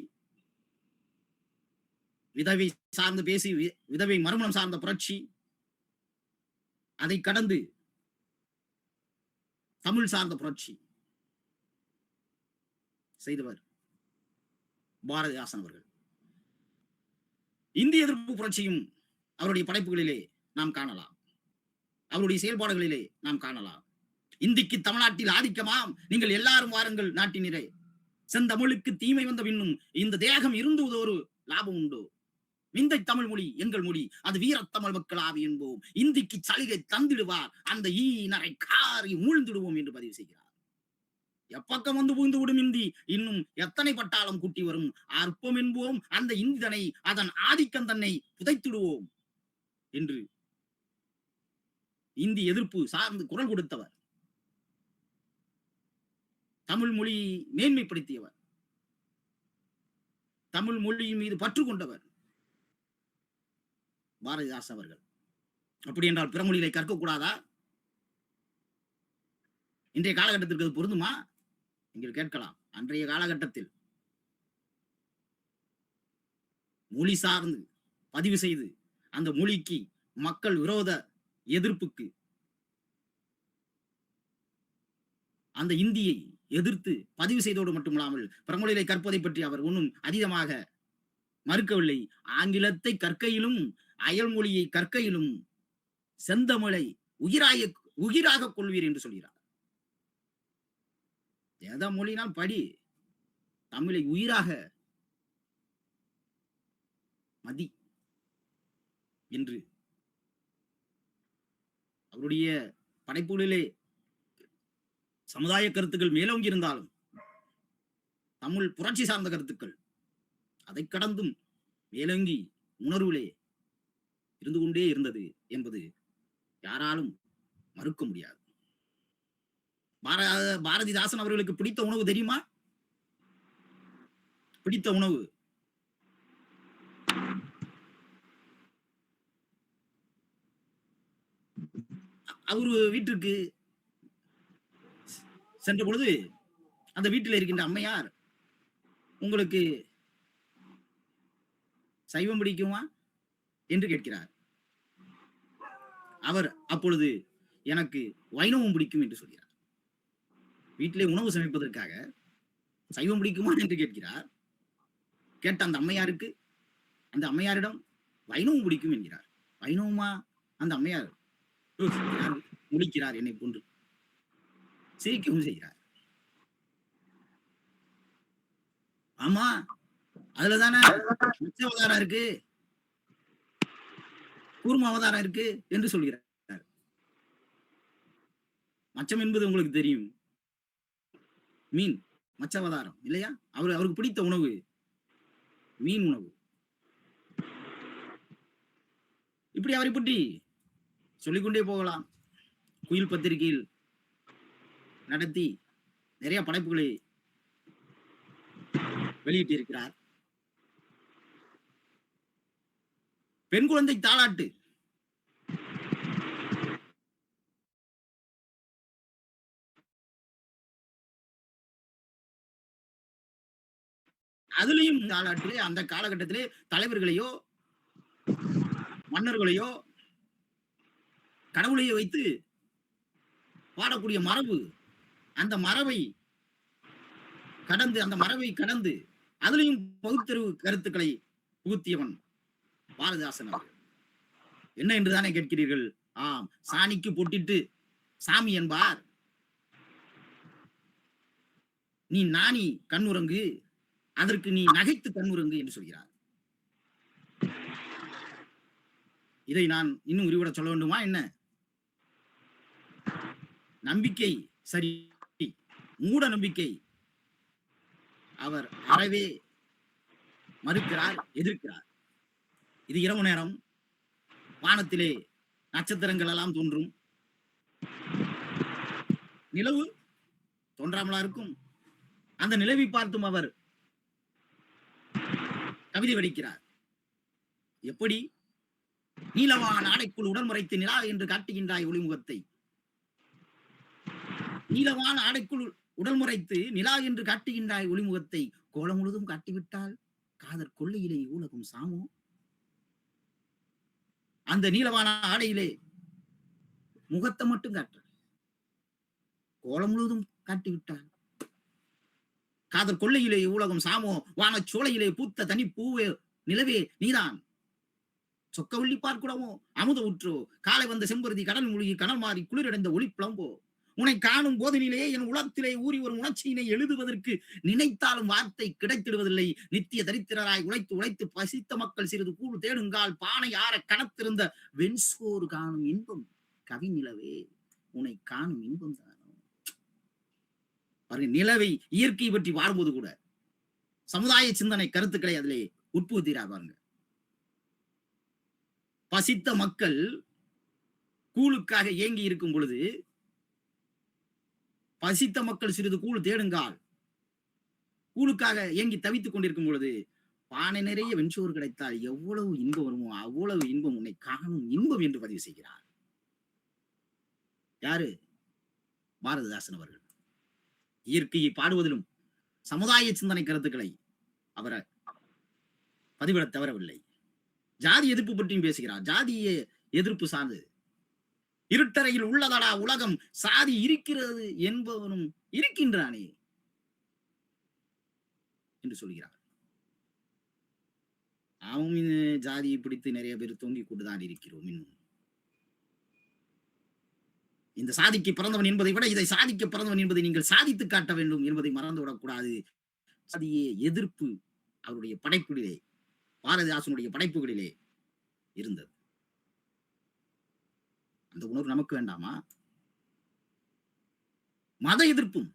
S3: விதவை சார்ந்து பேசி விதவை மறுமணம் சார்ந்த புரட்சி, அதை கடந்து தமிழ் சார்ந்த புரட்சி செய்தவர் பாரதிதாசன் அவர்கள். இந்திய எதிர்ப்பு புரட்சியும் அவருடைய படைப்புகளிலே நாம் காணலாம், அவருடைய செயல்பாடுகளிலே நாம் காணலாம். இந்திக்கு தமிழ்நாட்டில் ஆதிக்கமாம், நீங்கள் எல்லாரும் வாருங்கள் நாட்டினரே, செந்தமிழுக்கு தீமை வந்த பின்னும் இந்த தேகம் இருந்துவதோ ஒரு லாபம் உண்டோ? விந்தை தமிழ் மொழி எங்கள் மொழி, அது வீரத்தமிழ் மக்கள் ஆவி என்போம், இந்திக்கு சலுகை தந்திடுவார், அந்த ஈனரை காரி மூழ்ந்திடுவோம் என்று பதிவு செய்கிறார். எப்பக்கம் வந்து புகுந்து விடும் இந்தி, இன்னும் எத்தனை பட்டாளம் கூட்டி வரும், அற்பம் என்போம் அந்த இந்திதனை, அதன் ஆதிக்கம் தன்னை புதைத்திடுவோம் என்று இந்தி எதிர்ப்பு சார்ந்து குரல் கொடுத்தவர், தமிழ் மொழி மேன்மைப்படுத்தியவர், தமிழ் மொழியின் மீது பற்று கொண்டவர் பாரதிதாசன் அவர்கள். அப்படி என்றால் பிற மொழிகளை கற்கக்கூடாதா? இன்றைய காலகட்டத்திற்கு அது பொருந்துமா? நீங்கள் கேட்கலாம். அன்றைய காலகட்டத்தில் மொழி சார்ந்து பதிவு செய்து அந்த மொழிக்கு மக்கள் விரோத எதிர்ப்புக்கு அந்த இந்தியை எதிர்த்து பதிவு செய்தோடு மட்டுமில்லாமல் பிறமொழிகளை கற்பதை பற்றி அவர் ஒன்றும் அதீதமாக மறுக்கவில்லை. ஆங்கிலத்தை கற்கையிலும் அயல்மொழியை கற்கையிலும் செந்தமிழை உயிராக கொள்வீர் என்று சொல்கிறார். எதை மொழினால் படி, தமிழை உயிராக மதி என்று அவருடைய படைப்புகளிலே சமுதாய கருத்துக்கள் மேலோங்கி இருந்தாலும் தமிழ் புரட்சி சார்ந்த கருத்துக்கள் அதை கடந்தும் மேலோங்கி உணர்விலே இருந்து கொண்டே இருந்தது என்பது யாராலும் மறுக்க முடியாது. பாரதிதாசன் அவர்களுக்கு பிடித்த உணவு தெரியுமா? பிடித்த உணவு அவரு வீட்டிற்கு சென்ற பொழுது அந்த வீட்டில் இருக்கின்ற அம்மையார், உங்களுக்கு சைவம் பிடிக்குமா என்று கேட்கிறார். அவர் அப்பொழுது எனக்கு வைணவம் பிடிக்கும் என்று சொல்கிறார். வீட்டிலே உணவு சமைப்பதற்காக சைவம் பிடிக்குமா என்று கேட்கிறார். கேட்ட அந்த அம்மையாருக்கு, அந்த அம்மையாரிடம் வைணவம் பிடிக்கும் என்கிறார். வைணவமா? அந்த அம்மையார் முடிக்கிறார், என்னை போன்று சிரிக்கவும் செய்கிறார். ஆமா, அதுலதானே அவதாரம் இருக்கு, கூர்ம அவதாரம் இருக்கு என்று சொல்கிறார். மச்சம் என்பது உங்களுக்கு தெரியும், மீன் மச்ச அவதாரம் இல்லையா? அவருக்கு பிடித்த உணவு மீன் உணவு. இப்படி அவரை பற்றி சொல்லிக்கொண்டே போகலாம். குயில் பத்திரிகையில் நடத்தி நிறைய படைப்புகளை வெளியிட்டிருக்கிறார். பெண் குழந்தை தாலாட்டு, அதுலயும் தாலாட்டிலே அந்த காலகட்டத்திலே தலைவர்களையோ மன்னர்களையோ கடவுளையோ வைத்து பாடக்கூடிய மரபு, அந்த மரபை கடந்து அதுலயும் பகுத்தறிவு கருத்துக்களை புகுத்தியவன் பாரதிதாசன் அவர்கள். என்ன என்றுதானே கேட்கிறீர்கள்? ஆம், சாணிக்கு பொட்டிட்டு சாமி என்பார், நீ நாணி கண்ணுறங்கு, அதற்கு நீ நகைத்து கண்ணுறங்கு என்று சொல்கிறார். இதை நான் இன்னும் விரிவிட சொல்ல வேண்டுமா என்ன? நம்பிக்கை சரி, மூட நம்பிக்கை அவர் அறவே மறுக்கிறார், எதிர்க்கிறார். இது இரவு நேரம், வானத்திலே நட்சத்திரங்கள் எல்லாம் தோன்றும், நிலவு தோன்றாமலா இருக்கும். அந்த நிலவை பார்த்தும் அவர் கவிதை வடிக்கிறார். எப்படி? நீலவான ஆடைக்குள் உடன்முறைத்து நிலா என்று காட்டுகின்றாய் ஒளிமுகத்தை, நீலவான ஆடைக்குள் உடல்முறைத்து நிலா என்று காட்டுகின்றாய் ஒளிமுகத்தை, கோலம் முழுதும் காட்டிவிட்டால் காதற் கொள்ளையிலே ஊலகம் சாமோ. அந்த நீலவான ஆடையிலே முகத்தை மட்டும் காட்டுற, கோலம் முழுவதும் காட்டிவிட்டால் காதற் கொள்ளையிலே ஊலகம் சாமோ. வானச் சோலையிலே பூத்த தனி பூவே நிலவே நீதான், சொக்கவள்ளி பார்க்குடமோ அமுத உற்றோ, காலை வந்த செம்பருதி கடல் மூழ்கி கடல் மாறி குளிரடைந்த ஒளி பிளம்போ, உன்னை காணும் போதினிலே என் உலகத்திலே ஊறி வரும் உணர்ச்சியினை எழுதுவதற்கு நினைத்தாலும் வார்த்தை கிடைத்திடுவதில்லை. நித்திய தரித்திரராய் உழைத்து பசித்த மக்கள் சிறிது கூழ் தேடுங்கால், பானை ஆற கணத்திருந்த வெண்சோறு காணும் இன்பம் கவி நிலவே, உன்னை காணும் இன்பம் தானோ. பாருங்க, நிலவை இயற்கை பற்றி வாழும்போது கூட சமுதாய சிந்தனை கருத்துக்களை அதிலே உட்புகுத்தீரா பாருங்க. பசித்த மக்கள் கூழுக்காக ஏங்கி இருக்கும் பொழுது, பசித்த மக்கள் சிறிது கூழ் தேடுங்கால், கூழுக்காக ஏங்கி தவித்துக் கொண்டிருக்கும் பொழுது பானை நிறைய வெண்சோறு கிடைத்தால் எவ்வளவு இன்பம் வருமோ அவ்வளவு இன்பம், உன்னை காணும் இன்பம் என்று பதிவு செய்கிறார். யாரு? பாரதிதாசன் அவர்கள். இயற்கையை பாடுவதிலும் சமுதாய சிந்தனை கருத்துக்களை அவரை பதிவிட தவறவில்லை. ஜாதி எதிர்ப்பு பற்றியும் பேசுகிறார். ஜாதிய எதிர்ப்பு சார்ந்து, இருட்டறையில் உள்ளதடா உலகம், சாதி இருக்கிறது என்பவனும் இருக்கின்றானே என்று சொல்கிறார். அவன் ஜாதியை பிடித்து நிறைய பேர் தொங்கிக் கொண்டுதான் இருக்கிறோம். இன்னும் இந்த சாதிக்கு பிறந்தவன் என்பதை விட இதை சாதிக்க பிறந்தவன் என்பதை நீங்கள் சாதித்து காட்ட வேண்டும் என்பதை மறந்துவிடக்கூடாது. சாதிய எதிர்ப்பு அவருடைய படைப்புகளிலே, பாரதிதாசனுடைய படைப்புகளிலே இருந்தது. அந்த உணர்வு நமக்கு வேண்டாமா? மத எதிர்ப்பும்,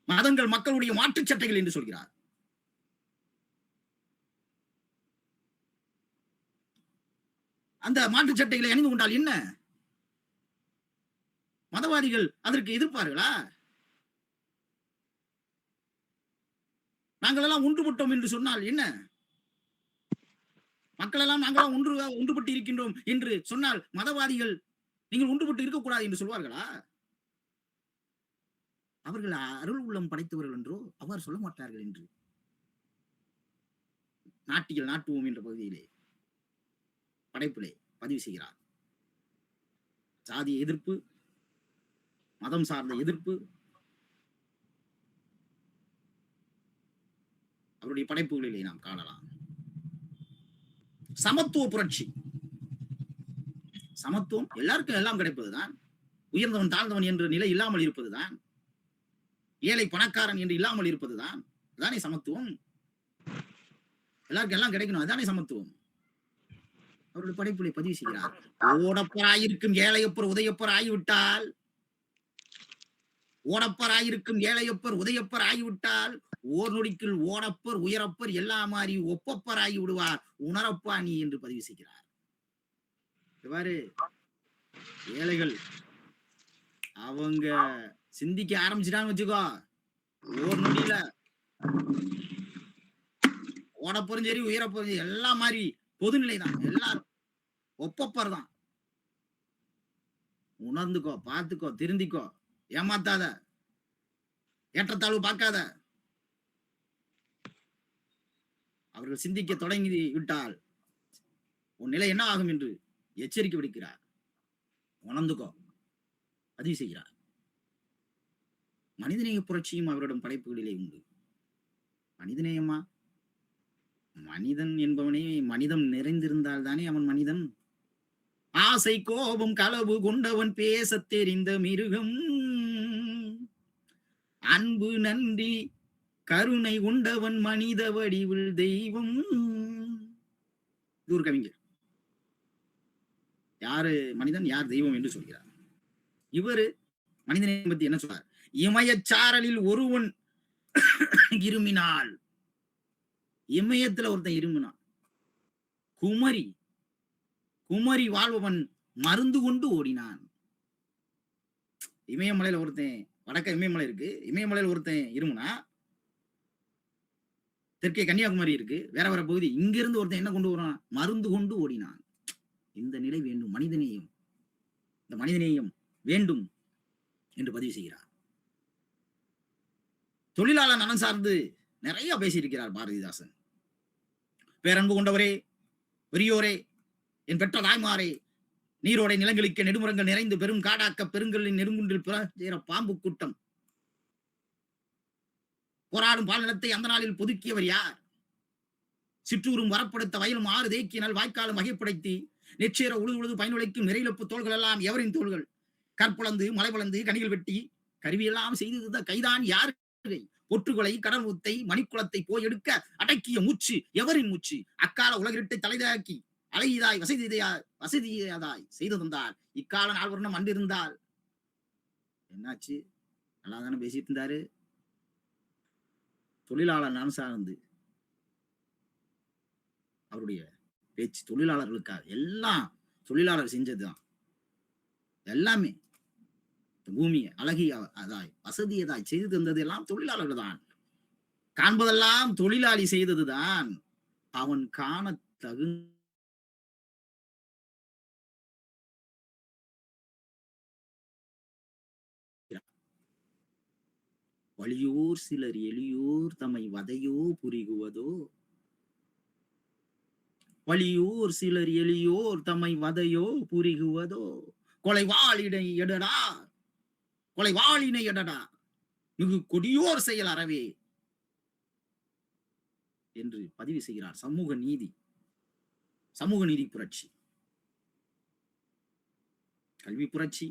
S3: மதங்கள் மக்களுடைய மாற்றுச் சட்டைகள் என்று சொல்கிறார். அந்த மாற்றுச் சட்டைகளை அணிந்து கொண்டால் என்ன? மதவாதிகள் அதற்கு எதிர்ப்பார்களா? நாங்கள் எல்லாம் ஒன்றுபட்டோம் என்று சொன்னால் என்ன? மக்கள் எல்லாம் நாங்களாம் ஒன்றுபட்டு இருக்கின்றோம் என்று சொன்னால் மதவாதிகள் நீங்கள் ஒன்றுபட்டு இருக்கக்கூடாது என்று சொல்வார்களா? அவர்கள் அருள் உள்ளம் படைத்தவர்கள் என்றோ அவ்வாறு சொல்ல மாட்டார்கள் என்று நாட்டியல் நாட்டுவோம் என்ற பகுதியிலே படைப்பிலே பதிவு செய்கிறார். சாதிய எதிர்ப்பு, மதம் சார்ந்த எதிர்ப்பு அவருடைய படைப்புகளிலே நாம் காணலாம். சமத்துவ புரட்சி, சமத்துவம் எல்லாருக்கும் எல்லாம் கிடைப்பதுதான். உயர்ந்தவன் தாழ்ந்தவன் என்ற நிலை இல்லாமல் இருப்பதுதான். ஏழை பணக்காரன் என்று இல்லாமல் இருப்பதுதான். அதானே சமத்துவம். எல்லாருக்கும் எல்லாம் கிடைக்கணும், அதானே சமத்துவம். அவருடைய படைப்புகளை பதிவு செய்கிறார். ஓடப்பராயிருக்கும் ஏழையப்பர் உதயப்பர் ஆகிவிட்டால், ஓடப்பராயிருக்கும் ஏழையப்பர் உதயப்பர் ஆகிவிட்டால் ஓர் நொடிக்குள் ஓடப்பர் உயரப்பர் எல்லா மாதிரி ஒப்பப்பர் ஆகி விடுவார் உணரப்பா நீ என்று பதிவு செய்கிறார். இவ்வாறு ஏழைகள் அவங்க சிந்திக்க ஆரம்பிச்சுட்டான்னு வச்சுக்கோ, ஓர் நொடியில ஓடப்பரும் சரி உயரப்பரும் சரி எல்லா மாதிரி பொதுநிலை தான், எல்லாரும் ஒப்பப்பர் தான். உணர்ந்துக்கோ, பார்த்துக்கோ, திருந்திக்கோ, ஏமாத்தாத, ஏற்றத்தாழ்வு பார்க்காத. அவர்கள் சிந்திக்க தொடங்கி விட்டால் உன் நிலை என்ன ஆகும் என்று எச்சரிக்கை விடுக்கிறார். உணர்ந்துக்கோ, பதிவு செய்கிறார். மனிதநேய புரட்சியும் அவரிடம் படைப்புகளிலே உண்டு. மனிதநேயமா? மனிதன் என்பவனே மனிதம் நிறைந்திருந்தால் தானே அவன் மனிதன். ஆசை கோபம் களவு கொண்டவன் பேச தெரிந்த மிருகம், அன்பு நன்றி கருணை கொண்டவன் மனித வடிவில் தெய்வம். இது ஒரு கவிஞர். யாரு மனிதன், யார் தெய்வம் என்று சொல்கிறார். இவரு மனிதனை பத்தி என்ன சொல்றார்? இமயச்சாரலில் ஒருவன் இருமினாள், இமயத்துல ஒருத்தன் இருமினான். குமரி குமரி வாழ்பவன் மருந்து கொண்டு ஓடினான். இமயமலையில ஒருத்தன், வடக்க இமயமலை இருக்கு, இமயமலையில ஒருத்தன் இருமுனா, தெற்கே கன்னியாகுமரி இருக்கு, வேற வேற பகுதி, இங்க இருந்து ஒருத்தன் என்ன கொண்டு வரான்? மருந்து கொண்டு ஓடினான். இந்த நிலை வேண்டும், மனிதநேயம், இந்த மனிதநேயம் வேண்டும் என்று பதிவு செய்கிறார். தொழிலாளர் நலன் சார்ந்து நிறைய பேசியிருக்கிறார் பாரதிதாசன். பேரன்பு கொண்டவரே, பெரியோரே, என் பெற்ற தாய்மாரே, நீரோடை நிலங்களுக்கு நெடுமுரங்கள் நிறைந்து பெரும் காடாக்க பெருங்கலின் நெருங்குன்றில் பிற பாம்பு கூட்டம் போராடும் பாலினத்தை அந்த நாளில் பொதுக்கியவர் யார்? சிற்றூரும் வரப்படுத்த வயலும் ஆறு தேக்கியனால் வாய்க்காலும் வகைப்படுத்தி நெச்சேர உழுது உழுது பயனுழைக்கும் நிறையிழப்பு தோள்கள் எல்லாம் எவரின் தோள்கள்? கற்புளந்து மலை வளர்ந்து கனிகள் வெட்டி கருவியெல்லாம் செய்து கைதான் யார்? பொற்றுகளை கடல் ஊத்தை மணிக்குளத்தை போய் எடுக்க அடக்கிய மூச்சு எவரின் மூச்சு? அக்கால உலகிருட்டை தலைதாக்கி அழகியதாய் வசதியதாய் செய்து தந்தார் இக்கால நால்வர்ணம் அன்றிருந்தால். என்னாச்சு? நல்லா தானே பேசிட்டு இருந்தாரு. தொழிலாளர் நான் சார்ந்து அவருடைய பேச்சு தொழிலாளர்களுக்காக, எல்லாம் தொழிலாளர் செஞ்சதுதான். எல்லாமே பூமி அழகியதாய் வசதியதாய் செய்து தந்தது எல்லாம் தொழிலாளர்கள் தான். காண்பதெல்லாம் தொழிலாளி செய்ததுதான். அவன் காண தகு வலியோர் சிலர் எளியோர் தம்மை வதையோ புரிகுவதோ, வலியோர் சிலர் எளியோர் தம்மை வதையோ புரிகுவதோ, கொலைவாளினை எடடா கொலைவாளினை எடடா மிகு கொடியோர் செயல் அறவே என்று பதிவு செய்கிறார். சமூக நீதி, சமூக நீதி புரட்சி. கல்வி புரட்சி,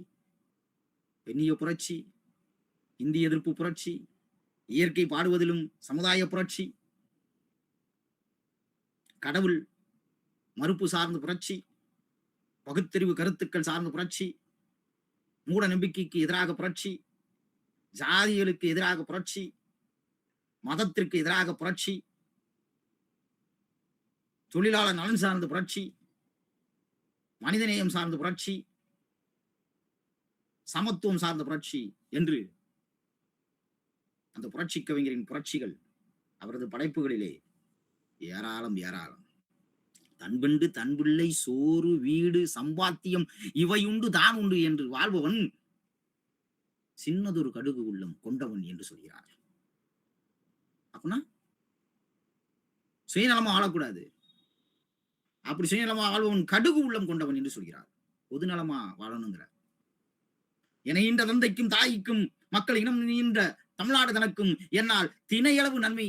S3: பெண்ணிய புரட்சி, இந்திய எதிர்ப்பு புரட்சி, இயற்கை பாடுவதிலும் சமுதாய புரட்சி, கடவுள் மறுப்பு சார்ந்த புரட்சி, பகுத்தறிவு கருத்துக்கள் சார்ந்த புரட்சி, மூட நம்பிக்கைக்கு எதிராக புரட்சி, ஜாதிகளுக்கு எதிராக புரட்சி, மதத்திற்கு எதிராக புரட்சி, தொழிலாளர் நலன் சார்ந்த புரட்சி, மனிதநேயம் சார்ந்த புரட்சி, சமத்துவம் சார்ந்த புரட்சி என்று அந்த புரட்சி கவிஞரின் புரட்சிகள் அவரது படைப்புகளிலே ஏராளம் ஏராளம். தன்பெண்டு தன்பிள்ளை சோறு வீடு சம்பாத்தியம் இவையுண்டு தான் உண்டு என்று வாழ்பவன் சின்னதொரு கடுகு உள்ளம் கொண்டவன் என்று சொல்கிறார். அப்படின்னா சுயநலமா வாழக்கூடாது. அப்படி சுயநலமா வாழ்பவன் கடுகு உள்ளம் கொண்டவன் என்று சொல்கிறார். பொதுநலமா வாழணுங்கிறார். இணைகின்ற தந்தைக்கும் தாய்க்கும் மக்கள் இனம் நீண்ட தமிழ்நாடு தனக்கும் என்னால் திணையளவு நன்மை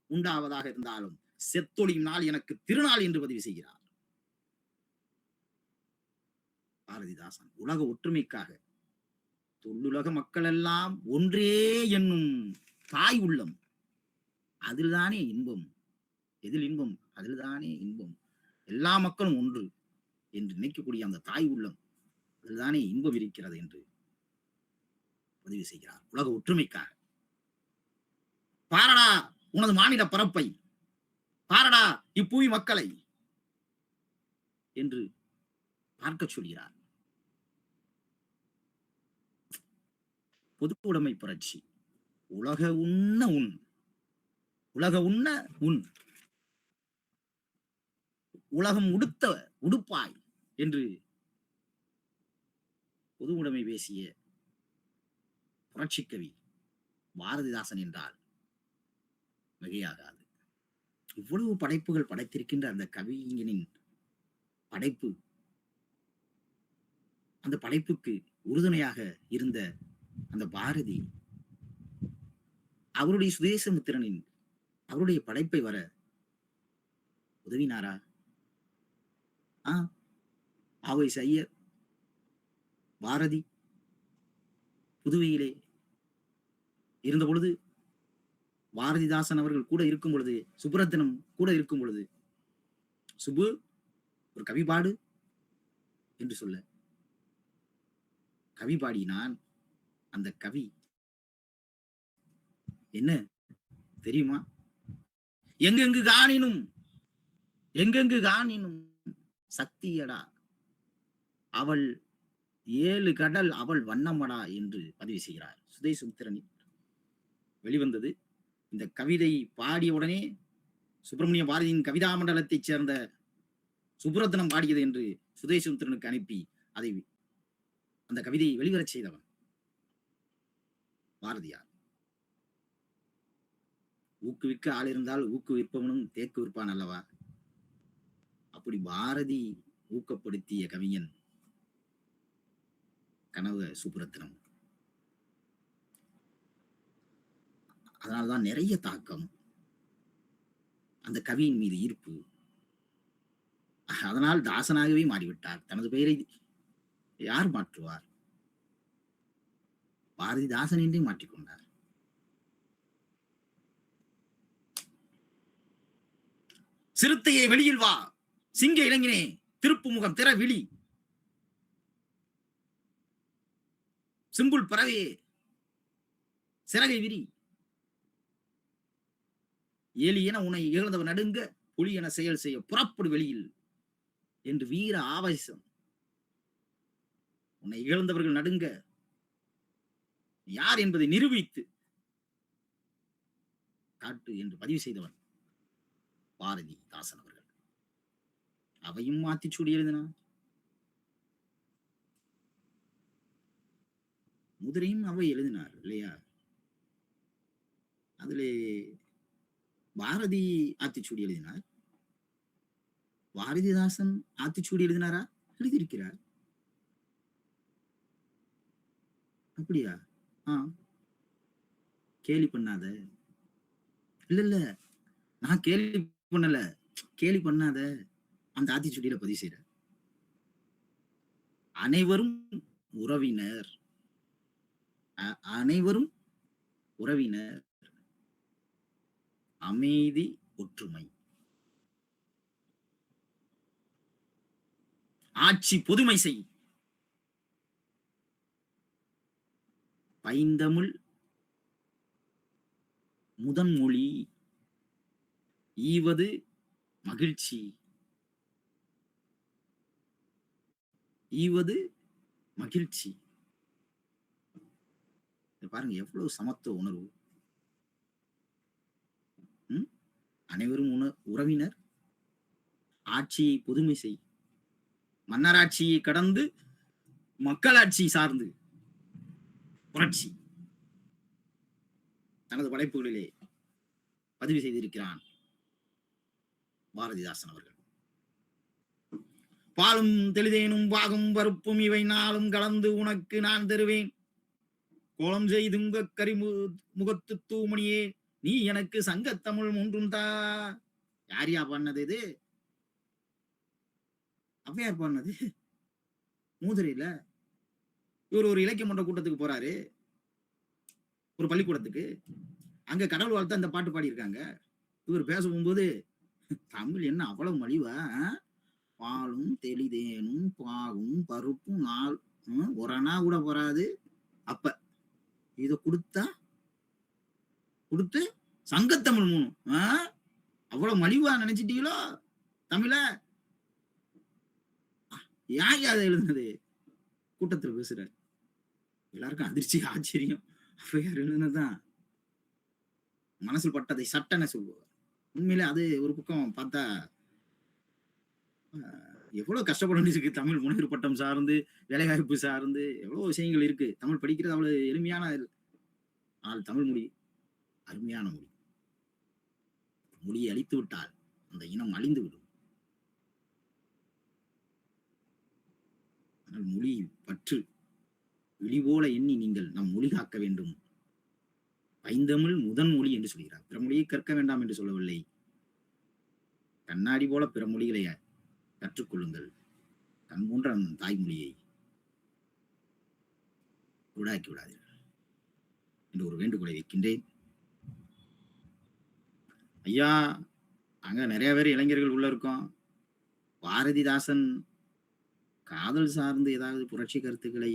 S3: உண்டாவதாக இருந்தாலும் செத்தொழியும் நாள் எனக்கு திருநாள் என்று பதிவு செய்கிறார் பாரதிதாசன். உலக ஒற்றுமைக்காக தொல்லுலக மக்கள் எல்லாம் ஒன்றே என்னும் தாய் உள்ளம், அதில்தானே இன்பம். எதில் இன்பம்? அதில்தானே இன்பம். எல்லா மக்களும் ஒன்று என்று நினைக்கக்கூடிய அந்த தாய் உள்ளம், அதில்தானே இன்பம் இருக்கிறது என்று பதிவு செய்கிறார். உலக ஒற்றுமைக்காக பாரடா உனது மாநில பரப்பை, பாரடா இப்புவி மக்களை என்று பார்க்க சொல்கிறார். பொது உடைமை புரட்சி, உலக உண்ண உண், உலக உண்ண உண், உலகம் உடுத்த உடுப்பாய் என்று பொது உடைமை பேசிய புரட்சி கவி பாரதிதாசன் என்றால் மிகையாகாது. இவ்வளவு படைப்புகள் படைத்திருக்கின்ற அந்த கவிஞனின் படைப்பு, அந்த படைப்புக்கு உறுதுணையாக இருந்த அந்த பாரதி அவருடைய சுதேசமித்திரனின் அவருடைய படைப்பை வர உதவினாரா? ஆவை ஐயர் பாரதி புதுவையிலே இருந்த பொழுது, பாரதிதாசன் அவர்கள் கூட இருக்கும் பொழுது, சுப்புரத்தினம் கூட இருக்கும் பொழுது, சுப்பு ஒரு கவி பாடு என்று சொல்ல கவி பாடினான். அந்த கவி என்ன தெரியுமா? எங்கெங்கு காணினும் எங்கெங்கு காணினும் சக்தியடா, அவள் 7 கடல் அவள் வண்ணமடா என்று பதிவு செய்கிறார். சுதேசமித்திரனில் வெளிவந்தது. இந்த கவிதை பாடிய உடனே சுப்பிரமணிய பாரதியின் கவிதா மண்டலத்தைச் சேர்ந்த சுப்புரத்தினம் பாடியது என்று சுதேசமித்திரனுக்கு அனுப்பி அதை அந்த கவிதையை வெளிவரச் செய்தவன் பாரதியார். ஊக்குவிக்க ஆள் இருந்தால் ஊக்குவிப்பவனும் தேக்கு விற்பான் அல்லவா? அப்படி பாரதி ஊக்கப்படுத்திய கவிஞன் கனவு சுப்புரத்தினம். அதனால்தான் நிறைய தாக்கம், அந்த கவியின் மீது ஈர்ப்பு. அதனால் தாசனாகவே மாறிவிட்டார். தனது பெயரை யார் மாற்றுவார்? பாரதிதாசன் என்றே மாற்றிக்கொண்டார். சிறுத்தையே வெளியில் வா, சிங்க இளைஞனே திருப்பு முகம் திற விழி, சிம்புல் பறவையே சிறகை விரி, ஏலி என உன்னை இழந்தவர் நடுங்க, புலி என செயல் செய்ய புறப்படு வெளியில் என்று வீர ஆவேசம். உன்னை இழந்தவர்கள் நடுங்க, யார் என்பதை நிரூபித்து காட்டு என்று பதிவு செய்தவன் பாரதிதாசன் அவர்கள். அவையும் மாத்திச்சூடி எழுதினார். முதலையும் அவை எழுதினார் இல்லையா? அதிலே பாரதி ஆத்திச்சூடி எழுதினார். பாரதிதாசன் ஆத்திச்சூடி எழுதினாரா? எழுதியிருக்கிறார். அப்படியா? கேலி பண்ணாத. இல்ல நான் கேள்வி பண்ணல, கேலி பண்ணாத, அந்த ஆத்திச்சூடியில பதிவு செய்யற. அனைவரும் உறவினர். அனைவரும் உறவினர். அமைதி, ஒற்றுமை. ஆட்சி பொதுமை செய். பைந்தமிழ் முதன்மொழி. ஈவது மகிழ்ச்சி. ஈவது மகிழ்ச்சி. பாருங்க எவ்வளவு சமத்துவ உணர்வு. அனைவரும் உறவினர். ஆட்சியை பொதுமை செய். மன்னராட்சியை கடந்து மக்களாட்சி சார்ந்து புரட்சி தனது படைப்புகளிலே பதிவு செய்திருக்கிறான் பாரதிதாசன் அவர்கள். பாலும் தெளிதேனும் பாகும் பருப்பும் இவை நாளும் கலந்து உனக்கு நான் தருவேன். கோலம் செய்துங்க முகத்து தூமணியே நீ எனக்கு சங்கத்தமிழ் மூன்றும் தா. யாரியா பண்ணது இது? அவ்வையார் பண்ணது. மூதுரையில இவர் ஒரு இலக்கிய மன்ற கூட்டத்துக்கு போறாரு, ஒரு பள்ளிக்கூடத்துக்கு. அங்க கடவுள் வாழ்த்து அந்த பாட்டு பாடியிருக்காங்க. இவர் பேச போகும்போது தமிழ் என்ன அவ்வளவு மலிவா, பாலும் தெளிதேனும் பாகும் பருப்பும் நாள் ஒரணா கூட வராது. அப்ப இத கொடுத்து சங்கத்தமிழ் மூணு அவ்வளவு மலிவா நினைச்சிட்டீங்களோ தமிழ? யார் அதை எழுதுனது? கூட்டத்தில் பேசுறாரு. எல்லாருக்கும் அதிர்ச்சி, ஆச்சரியம். யார் எழுதுனதுதான் மனசில் பட்டதை சட்டன சொல்லுவார். உண்மையிலே அது ஒரு பக்கம் பார்த்தா எவ்வளவு கஷ்டப்பட வேண்டியிருக்கு. தமிழ் முனைவர் பட்டம் சார்ந்து, வேலைவாய்ப்பு சார்ந்து எவ்வளவு விஷயங்கள் இருக்கு. தமிழ் படிக்கிறது அவ்வளவு எளிமையான. ஆனால் தமிழ் மொழி அருமையான மொழி. மொழியை அழித்து விட்டால் அந்த இனம் அழிந்து விடும். ஆனால் மொழி பற்று விழி போல எண்ணி நீங்கள் நம் மொழி காக்க வேண்டும். பைந்தமிழ் முதன் மொழி என்று சொல்கிறார். பிற மொழியை கற்க வேண்டாம் என்று சொல்லவில்லை. கண்ணாடி போல பிற மொழிகளை கற்றுக்கொள்ளுங்கள். கண் போன்ற தாய்மொழியை உடாக்கி விடாதீர்கள் என்று ஒரு வேண்டுகோளை வைக்கின்றேன். ஐயா, அங்க நிறைய பேர் இளைஞர்கள் உள்ள இருக்கோம். பாரதிதாசன் காதல் சார்ந்து ஏதாவது புரட்சி கருத்துக்களை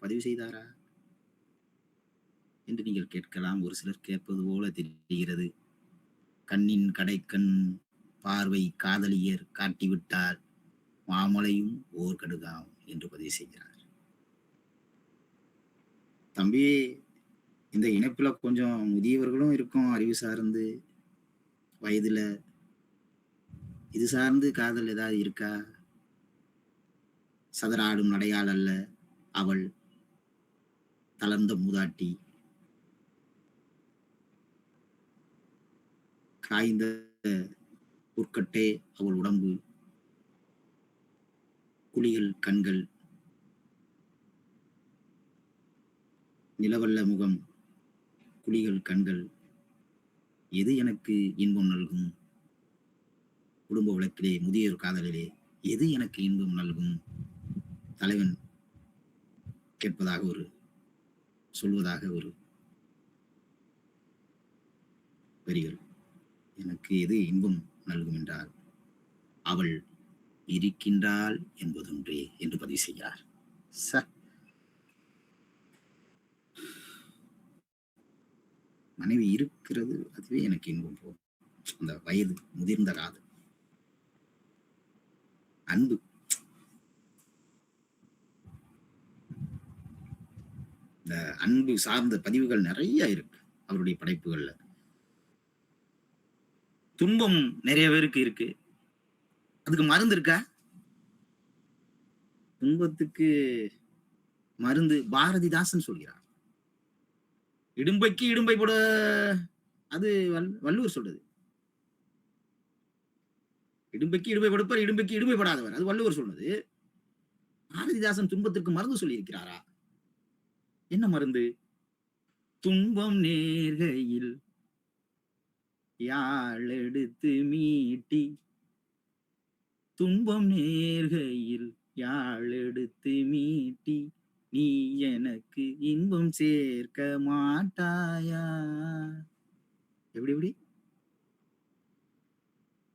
S3: பதிவு செய்தாரா என்று நீங்கள் கேட்கலாம். ஒரு சிலர் கேட்பது போல தெரிகிறது. கண்ணின் கடைக்கண் பார்வை காதலியர் காட்டிவிட்டால் மாமலையும் ஓர் கடுகாம் என்று பதிவு செய்கிறார். தம்பி, இந்த இணைப்புல கொஞ்சம் முதியவர்களும் இருக்கும். அறிவு சார்ந்து, வயதுல இது சார்ந்து காதல் ஏதாவது இருக்கா? சதராடும் நடையாள் அல்ல அவள், தளர்ந்த மூதாட்டி, காய்ந்த புற்கட்டே அவள் உடம்பு, குளிகள் கண்கள், நிலவல்ல முகம், குளிகள் கண்கள், எது எனக்கு இன்பம் நல்கும்? குடும்ப வழக்கிலே, முதியோர் காதலிலே எது எனக்கு இன்பம் நல்கும்? தலைவன் கேட்பதாக சொல்வதாக ஒரு வரிகள். எனக்கு எது இன்பம் நல்கும் என்றால் அவள் இருக்கின்றாள் என்பதொன்றே என்று பதிவு செய்கிறார். மனைவி இருக்கிறது, அதுவே எனக்கு இன்பம் போகும். அந்த வயது முதிர்ந்த காதல், அன்பு. இந்த அன்பு சார்ந்த பதிவுகள் நிறைய இருக்கு அவருடைய படைப்புகள்ல. துன்பம் நிறைய பேருக்கு இருக்கு. அதுக்கு மருந்து இருக்கா? துன்பத்துக்கு மருந்து பாரதிதாசன் சொல்கிறார். இடும்பைக்கு இடும்பை போட, அது வள்ளுவர் சொல்றது. இடும்பைக்கு இடும்பை கொடுப்பார், இடும்பைக்கு இடும்பை படாதவர், அது வள்ளுவர் சொன்னது. பாரதிதாசன் துன்பத்திற்கு மருந்து சொல்லி இருக்கிறாரா? என்ன மருந்து? துன்பம் நேர்கையில் யாழ் எடுத்து மீட்டி, துன்பம் நேர்கையில் யாழ் எடுத்து மீட்டி நீ எனக்கு இன்பம் சேர்க்க மாட்டாயா. எப்படி எப்படி?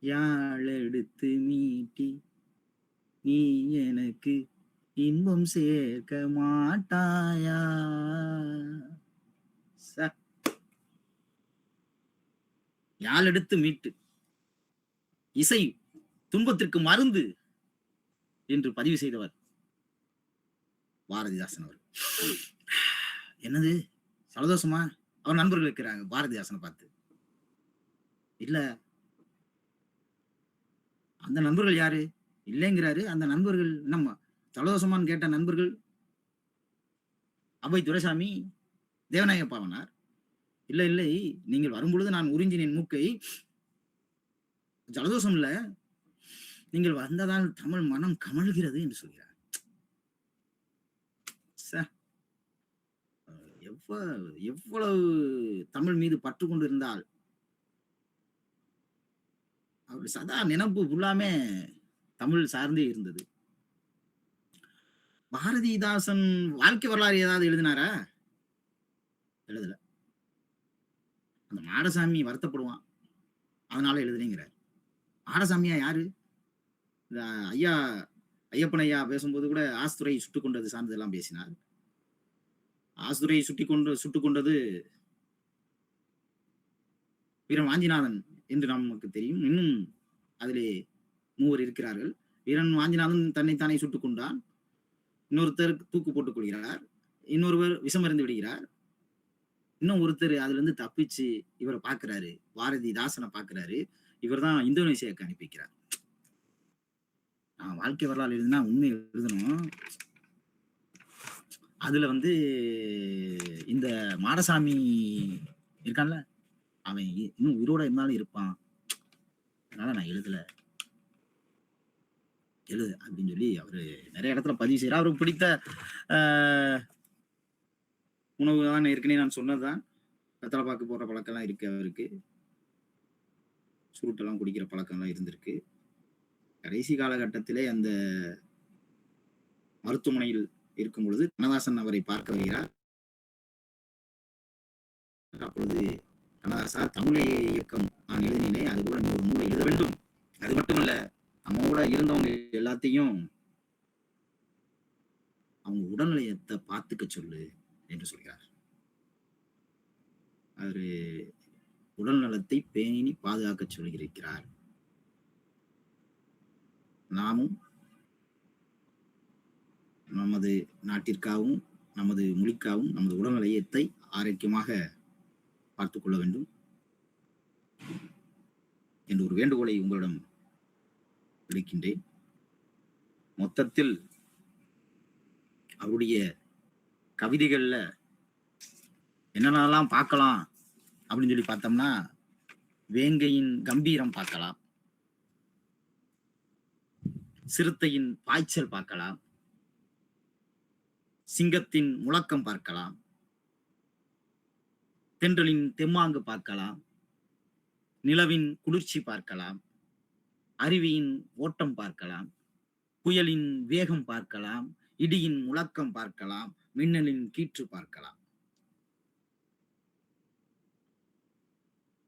S3: யாழ் எடுத்து மீட்டி நீ எனக்கு இன்பம் சேர்க்க மாட்டாயா. யாழ் எடுத்து மீட்டு இசை துன்பத்திற்கு மருந்து என்று பதிவு செய்தவர் பாரதிதாசன் அவர். என்னது சலதோஷமா? அவர் நண்பர்கள் இருக்கிறாங்க பாரதிதாசனை பார்த்து. இல்ல அந்த நண்பர்கள் யாரு இல்லைங்கிறாரு. அந்த நண்பர்கள் நம்ம சலதோஷமான்னு கேட்ட நண்பர்கள் அபை துரைசாமி, தேவநாயக பாவனார். இல்லை இல்லை, நீங்கள் வரும்பொழுது நான் உறிஞ்சினேன் மூக்கை, ஜலதோஷம் இல்ல, நீங்கள் வந்ததால் தமிழ் மனம் கமழ்கிறது என்று சொல்கிறார். எவ்வளவு தமிழ் மீது பற்று கொண்டு இருந்தால் அவர் சதா நினைப்பு ஃபுல்லாமே தமிழ் சார்ந்தே இருந்தது. பாரதிதாசன் வாழ்க்கை வரலாறு ஏதாவது எழுதினாரா? எழுதல. அந்த மாடசாமி வருத்தப்படுவான், அதனால எழுதுறேங்கிறார். மாடசாமியா யாரு? இந்த ஐயப்பன் ஐயா பேசும்போது கூட ஆஸ்துரை சுட்டுக் கொண்டது சார்ந்ததெல்லாம் பேசினார். ஆஸ்துரை சுட்டுக் கொண்டது வீரன் வாஞ்சிநாதன் என்று நமக்கு தெரியும். இன்னும் அதிலே 3 இருக்கிறார்கள். வீரன் வாஞ்சிநாதன் தன்னைத்தானே சுட்டுக் கொண்டான், இன்னொருத்தர் தூக்கு போட்டுக் கொள்கிறார், இன்னொருவர் விஷமறிந்து விடுகிறார், இன்னும் ஒருத்தர் அதுல இருந்து தப்பிச்சு இவரை பாக்குறாரு, பாரதிதாசனை பாக்குறாரு, இவர் தான் இந்தோனேசியாவுக்கு அனுப்பிக்கிறார். நான் வாழ்க்கை வரலாறு எழுதுனா உண்மை எழுதணும். அதுல இந்த மாடசாமி இருக்கான்ல, அவன் இன்னும் உயிரோட இருந்தாலும் இருப்பான், அதனால நான் எழுதல அப்படின்னு சொல்லி அவரு நிறைய இடத்துல பதிவு செய்யறார். அவருக்கு பிடித்த உணவு தான் ஏற்கனவே நான் சொன்னதுதான். வெத்தலை பாக்கு போடுற பழக்கம்லாம் இருக்கு அவருக்கு, சுருட்டெல்லாம் குடிக்கிற பழக்கம்லாம் இருந்திருக்கு. கடைசி காலகட்டத்திலே அந்த மருத்துவமனையில் இருக்கும் பொழுது கண்ணதாசன் அவரை பார்க்க வருகிறார். அப்பொழுது கண்ணதாசா, தமிழை இயக்கம் நான் எழுதினேன், அது கூட நீ ஒரு நூலை எழுத வேண்டும், அது மட்டுமல்ல நம்மோட இருந்தவங்க எல்லாத்தையும் அவங்க உடல்நிலையத்தை பார்த்துக்க சொல்லு என்று சொல்கிறார். அவரு உடல் நலத்தை பேணி பாதுகாக்க சொல்லியிருக்கிறார். நாமும் நமது நாட்டிற்காகவும் நமது மொழிக்காகவும் நமது உடல்நிலையத்தை ஆரோக்கியமாக பார்த்துக் கொள்ள வேண்டும் என்று ஒரு வேண்டுகோளை உங்களிடம் விடுக்கின்றேன். மொத்தத்தில் அவருடைய கவிதைகள்ல என்னென்னலாம் பார்க்கலாம் அப்படின்னு சொல்லி பார்த்தோம்னா, வேங்கையின் கம்பீரம் பார்க்கலாம், சிறுத்தையின் பாய்ச்சல் பார்க்கலாம், சிங்கத்தின் முழக்கம் பார்க்கலாம், தென்றலின் தெம்மாங்கு பார்க்கலாம், நிலவின் குளிர்ச்சி பார்க்கலாம், அருவியின் ஓட்டம் பார்க்கலாம், புயலின் வேகம் பார்க்கலாம், இடியின் முழக்கம் பார்க்கலாம், மின்னலின் கீற்று பார்க்கலாம்.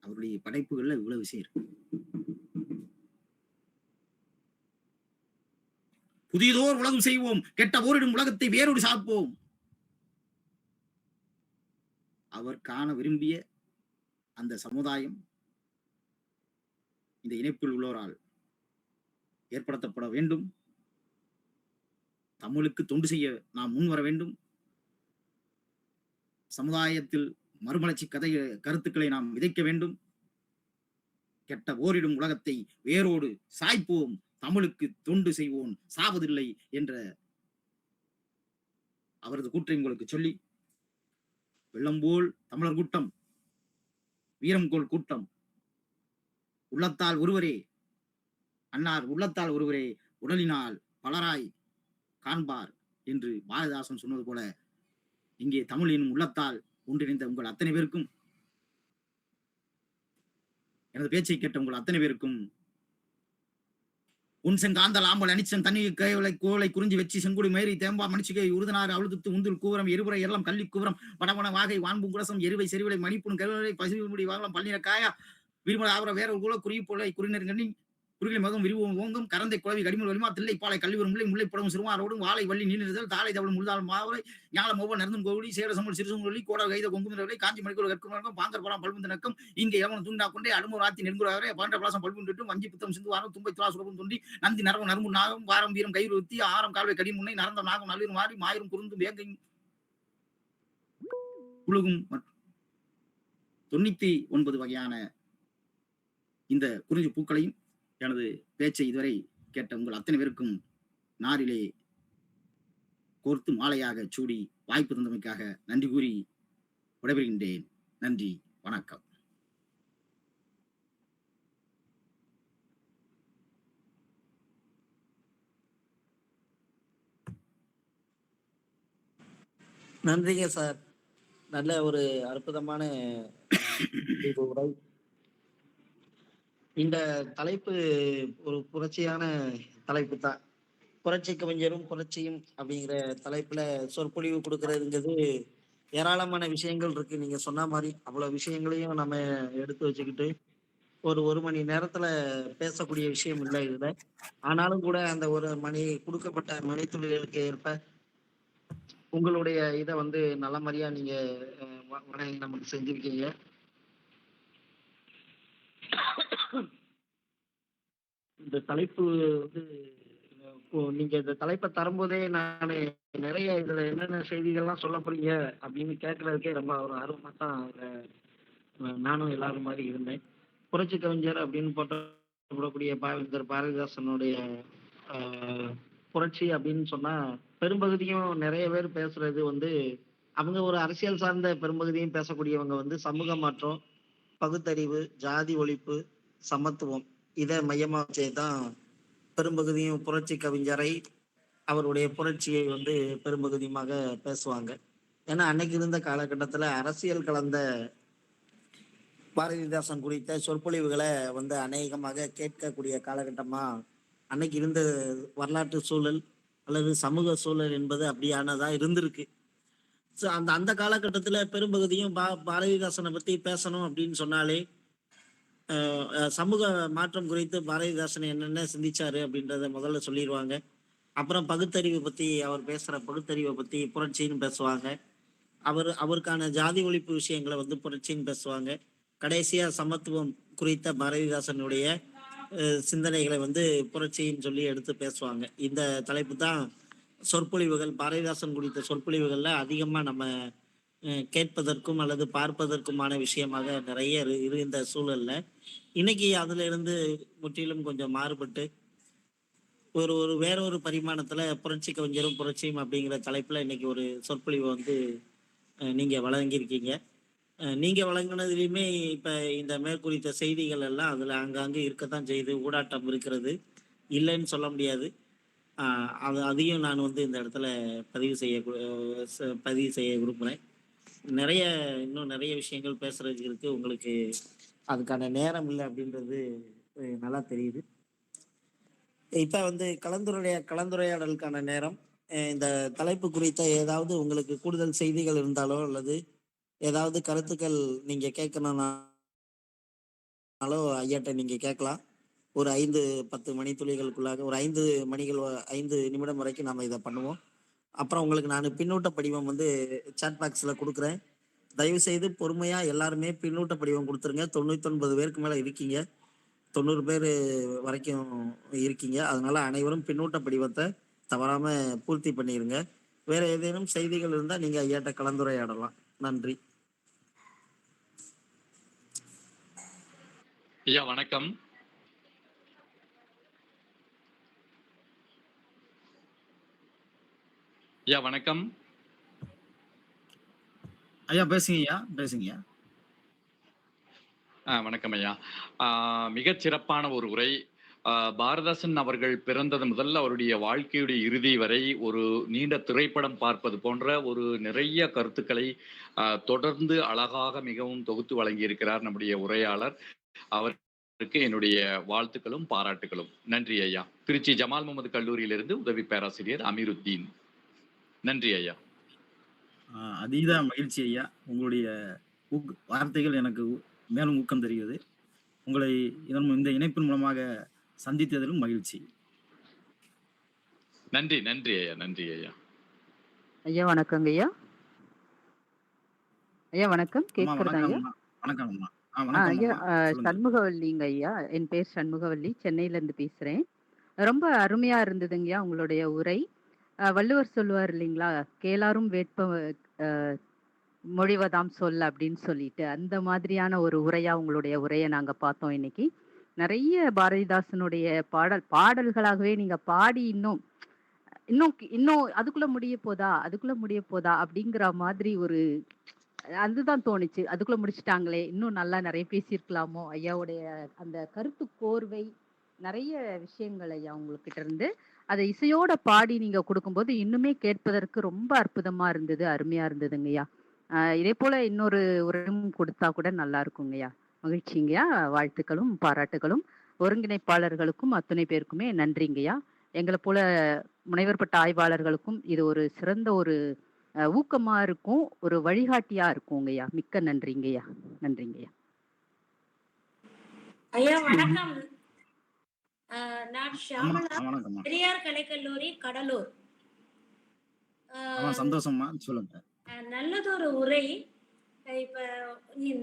S3: அவருடைய படைப்புகள்ல இவ்வளவு விஷயம் இருக்கு. புதியதோர் உலகம் செய்வோம், கெட்ட ஓரிடும் உலகத்தை வேரோடு சாப்போம். அவர் காண விரும்பிய அந்த சமுதாயம் இந்த இணைப்பில் உள்ளோரால் ஏற்படுத்தப்பட வேண்டும். தமிழுக்கு தொண்டு செய்ய நாம் முன் வர வேண்டும். சமுதாயத்தில் மறுமலர்ச்சி கருத்துக்களை நாம் விதைக்க வேண்டும். கெட்ட ஓரிடும் உலகத்தை வேரோடு சாய்ப்போம், தமிழுக்கு தொண்டு செய்வோம், சாவதில்லை என்ற அவரது கூற்றை உங்களுக்கு சொல்லி, வெள்ளம்போல் தமிழர் கூட்டம், வீரம்கோள் கூட்டம், உள்ளத்தால் ஒருவரே அன்னார், உள்ளத்தால் ஒருவரே உடலினால் பலராய் காண்பார் என்று பாரதிதாசன் சொன்னது போல, இங்கே தமிழின் உள்ளத்தால் ஒன்றிணைந்த உங்கள் அத்தனை பேருக்கும், எனது பேச்சை கேட்ட உங்கள் அத்தனை பேருக்கும் உன் செங்காந்தல் ஆம்பல் அனிச்சன் தண்ணி கைவளை கோலை குறிஞ்சி வெச்சி செங்குடி மேரி தேம்பா மணிச்சிகை உருதனாறு அழுதுத்து உந்துல் கூவரம் எருபுரை எல்லாம் கள்ளி கூவரம் வடவன வாகை வான்பும் குரசம் எருவை செறிவிலை மணிப்புண் கருவலை பசுவி முடி வாகலம் பல்லின காயா விருமல ஆவர வேற ஒரு கூட குறி போலை குறிஞர் கண்ணி குறுகில மகம் விரிவும் ஓங்கும் கரந்தை குழவி கடிமல் வலிமா தில்லை பாலை கல்விவரும் முல்லை முல்லை புடவும் சிறுவாரோடும் வாழை வள்ளி நீண்டுதல் தாளை தவளும் முழுதாள் மாவரை ஞாலம் ஒவ்வொரு நெருந்தும் கோழி சேர சம்பள் சிறுசொல்லி கோட கைத கொங்குமிரலை காஞ்சி மணிக்கூட கற்கும் பாங்கர் பலம் பல்புந்து நக்கம் இங்கே எவன் துண்டா கொண்டே அலுமூர் ஆத்தி நெருங்குறாரே பாண்ட பலாசம் பல்புண்டு வஞ்சி புத்தம் சிந்து வாரம் தும்பை துளா சுரபம் துண்டி நந்தி நரவம் நரம்பு நாகம் வாரம் வீரம் கயிறு உத்தி ஆரம் கால்வை கடி முன்னை நரந்த நாகம் நல்வீர் மாறி மாயிரும் குறுந்தும் வேங்கையும் குழுகும் 99 வகையான இந்த குறிஞ்சி பூக்களையும் எனது பேச்சை இதுவரை கேட்ட உங்கள் அத்தனை பேருக்கும் நாரிலே கோர்த்து மாலையாக சூடி வாய்ப்பு தந்தமைக்காக நன்றி கூறி விடைபெறுகின்றேன். நன்றி, வணக்கம்.
S1: நன்றிங்க சார். நல்ல ஒரு அற்புதமான உரை. இந்த தலைப்பு ஒரு புரட்சியான தலைப்பு தான். புரட்சி கவிஞரும் புரட்சியும் அப்படிங்கிற தலைப்புல சொற்பொழிவு கொடுக்கறதுங்கிறது ஏராளமான விஷயங்கள் இருக்கு. நீங்க சொன்ன மாதிரி அவ்வளவு விஷயங்களையும் நம்ம எடுத்து வச்சுக்கிட்டு ஒரு மணி நேரத்துல பேசக்கூடிய விஷயம் இல்லை இதுல. ஆனாலும் கூட அந்த ஒரு கொடுக்கப்பட்ட மணித்துளிகளுக்கு ஏற்ப உங்களுடைய இதை வந்து நல்ல மாதிரியா நீங்க நமக்கு செஞ்சிருக்கீங்க. இந்த தலைப்பு வந்து நீங்க இந்த தலைப்பை தரும்போதே நான் நிறைய இதுல என்னென்ன செய்திகள்லாம் சொல்ல போறீங்க அப்படின்னு கேட்கறதுக்கே ரொம்ப ஒரு ஆர்வமா தான் நானும் எல்லாரும் மாதிரி இருந்தேன். புரட்சி கவிஞர் அப்படின்னு போட்டக்கூடிய பாவேந்தர் பாரதிதாசனுடைய புரட்சி அப்படின்னு சொன்னா பெரும்பகுதியும் நிறைய பேர் பேசுறது வந்து அவங்க ஒரு அரசியல் சார்ந்த பெரும்பகுதியும் பேசக்கூடியவங்க வந்து சமூக மாற்றம், பகுத்தறிவு, ஜாதி ஒழிப்பு, சமத்துவம் இதை மையமா வச்சேதான் பெரும்பகுதியும் புரட்சி கவிஞரை அவருடைய புரட்சியை வந்து பெரும்பகுதியுமாக பேசுவாங்க. ஏன்னா அன்னைக்கு இருந்த காலகட்டத்துல அரசியல் கலந்த பாரதிதாசன் குறித்த சொற்பொழிவுகளை வந்து அநேகமாக கேட்கக்கூடிய காலகட்டமா அன்னைக்கு இருந்த வரலாற்று சூழல் அல்லது சமூக சூழல் என்பது அப்படியானதா இருந்திருக்கு. ஸோ அந்த காலகட்டத்துல பெரும்பகுதியும் பாரதிதாசனை பத்தி பேசணும் அப்படின்னு சொன்னாலே சமூக மாற்றம் குறித்து பாரதிதாசன் என்னென்ன சிந்திச்சாரு அப்படின்றத முதல்ல சொல்லிடுவாங்க. அப்புறம் பகுத்தறிவு பத்தி அவர் பேசுற பகுத்தறிவை பத்தி புரட்சின்னு பேசுவாங்க. அவருக்கான ஜாதி ஒழிப்பு விஷயங்களை வந்து புரட்சின்னு பேசுவாங்க. கடைசியா சமத்துவம் குறித்த பாரதிதாசனுடைய சிந்தனைகளை வந்து புரட்சின்னு சொல்லி எடுத்து பேசுவாங்க. இந்த தலைப்பு தான் சொற்பொழிவுகள், பாரதிதாசன் குறித்த சொற்பொழிவுகள்ல அதிகமா நம்ம கேட்பதற்கும் அல்லது பார்ப்பதற்குமான விஷயமாக நிறைய இருந்த சூழல்ல இன்னைக்கு அதுல இருந்து முற்றிலும் கொஞ்சம் மாறுபட்டு ஒரு வேற ஒரு பரிமாணத்துல புரட்சி கவிஞரும் புரட்சியும் அப்படிங்கிற தலைப்புல இன்னைக்கு ஒரு சொற்பொழிவை வந்து நீங்க வழங்கியிருக்கீங்க. நீங்க வழங்கினதுலையுமே இப்ப இந்த மேற்குறித்த செய்திகள் எல்லாம் அதுல அங்கங்க இருக்கத்தான் செய்து ஊடாட்டம் இருக்கிறது, இல்லைன்னு சொல்ல முடியாது. அதையும் நான் வந்து இந்த இடத்துல பதிவு செய்ய விரும்புகிறேன். இன்னும் நிறைய விஷயங்கள் பேசுறதுக்கு இருக்கு. உங்களுக்கு அதுக்கான நேரம் இல்லை அப்படின்றது நல்லா தெரியுது. இப்ப வந்து கலந்துரையாடலுக்கான நேரம். இந்த தலைப்பு குறித்த ஏதாவது உங்களுக்கு கூடுதல் செய்திகள் இருந்தாலோ அல்லது ஏதாவது கருத்துக்கள் நீங்க கேட்கணும்னாலோ ஐயாட்ட நீங்க கேட்கலாம். ஒரு 5-10 மணித்துளிகளுக்குள்ளாக ஒரு 5 நிமிடம் வரைக்கும் நம்ம இதை பண்ணுவோம். அப்புறம் உங்களுக்கு நான் பின்னூட்ட படிவம் வந்து சாட் பாக்ஸ்ல கொடுக்குறேன். தயவு செய்து பொறுமையா எல்லாருமே பின்னூட்ட படிவம் கொடுத்துருங்க. 99 பேருக்கு மேல இருக்கீங்க, 90 பேர் வரைக்கும் இருக்கீங்க. அதனால அனைவரும் பின்னூட்ட படிவத்தை தவறாம பூர்த்தி பண்ணிருங்க. வேற ஏதேனும் செய்திகள் இருந்தா நீங்க ஐயாட்ட கலந்துரையாடலாம். நன்றி.
S4: ஐயா வணக்கம். ஐயா வணக்கம்.
S3: ஐயா பேசுங்கய்யா, பேசுங்கய்யா.
S4: வணக்கம் ஐயா. மிகச் சிறப்பான ஒரு உரை. பாரதிதாசன் அவர்கள் பிறந்தது முதல்ல அவருடைய வாழ்க்கையுடைய இறுதி வரை ஒரு நீண்ட திரைப்படம் பார்ப்பது போன்ற ஒரு நிறைய கருத்துக்களை தொடர்ந்து அழகாக மிகவும் தொகுத்து வழங்கியிருக்கிறார் நம்முடைய உரையாளர். அவர் என்னுடைய வாழ்த்துக்களும் பாராட்டுகளும். நன்றி ஐயா. திருச்சி ஜமால் முகமது கல்லூரியிலிருந்து உதவி பேராசிரியர் அமீருத்தீன். நன்றி ஐயா.
S3: அதீத மகிழ்ச்சி ஐயா. உங்களுடைய வார்த்தைகள் எனக்கு மேலும் ஊக்கம் தருகிறது. உங்களை இந்த இணைப்பின் மூலமாக சந்தித்ததிலும் மகிழ்ச்சி.
S4: நன்றி நன்றி ஐயா. நன்றி ஐயா.
S5: ஐயா வணக்கங்க ஐயா. ஐயா வணக்கம். கேட்கிறதா ஐயா?
S3: வணக்கம் அம்மா.
S5: ஐயா சண்முகவல்லிங்க ஐயா. என் பேர் சண்முகவல்லி. சென்னையில இருந்து பேசுறேன். ரொம்ப அருமையா இருந்ததுங்கய்யா உங்களுடைய உரை. வள்ளுவர் சொல்லுவார் இல்லைங்களா, கேளாரும் வேட்ப மொழிவதாம் சொல் அப்படின்னு சொல்லிட்டு, அந்த மாதிரியான ஒரு உரையா உங்களுடைய உரையை நாங்க பார்த்தோம் இன்னைக்கு. நிறைய பாரதிதாசனுடைய பாடல்களாகவே நீங்க பாடி இன்னும் இன்னும் இன்னும் அதுக்குள்ள முடிய போதா அப்படிங்கிற மாதிரி ஒரு அதுதான் தோணுச்சு. அதுக்குள்ள முடிச்சுட்டாங்களே, இன்னும் நல்லா நிறைய பேசியிருக்கலாமோ. ஐயாவுடைய அந்த கருத்து கோர்வை, நிறைய விஷயங்கள் ஐயா உங்ககிட்ட இருந்து அதை இசையோட பாடி நீங்க கொடுக்கும்போது இன்னுமே கேட்பதற்கு ரொம்ப அற்புதமா இருந்தது, அருமையா இருந்ததுங்கய்யா. இதே போல இன்னொரு உரையும் கொடுத்தா கூட நல்லா இருக்குங்கய்யா. மகிழ்ச்சிங்கய்யா. வாழ்த்துக்களும் பாராட்டுகளும். ஒருங்கிணைப்பாளர்களுக்கும் அத்தனை பேருக்குமே நன்றிங்கய்யா. எங்களை போல முனைவர் பட்ட ஆய்வாளர்களுக்கும் இது ஒரு சிறந்த ஒரு ஊக்கமா இருக்கும், ஒரு வழிகாட்டியா இருக்குங்கய்யா. மிக்க நன்றிங்கய்யா. நன்றிங்கய்யா.
S6: ஐயா வணக்கம். நான் ஷியாமளா, பெரியார் கலைக்கல்லூரி, கடலூர்.
S3: சந்தோஷமா சொல்லுங்க.
S6: நல்லதொரு உரை. இப்ப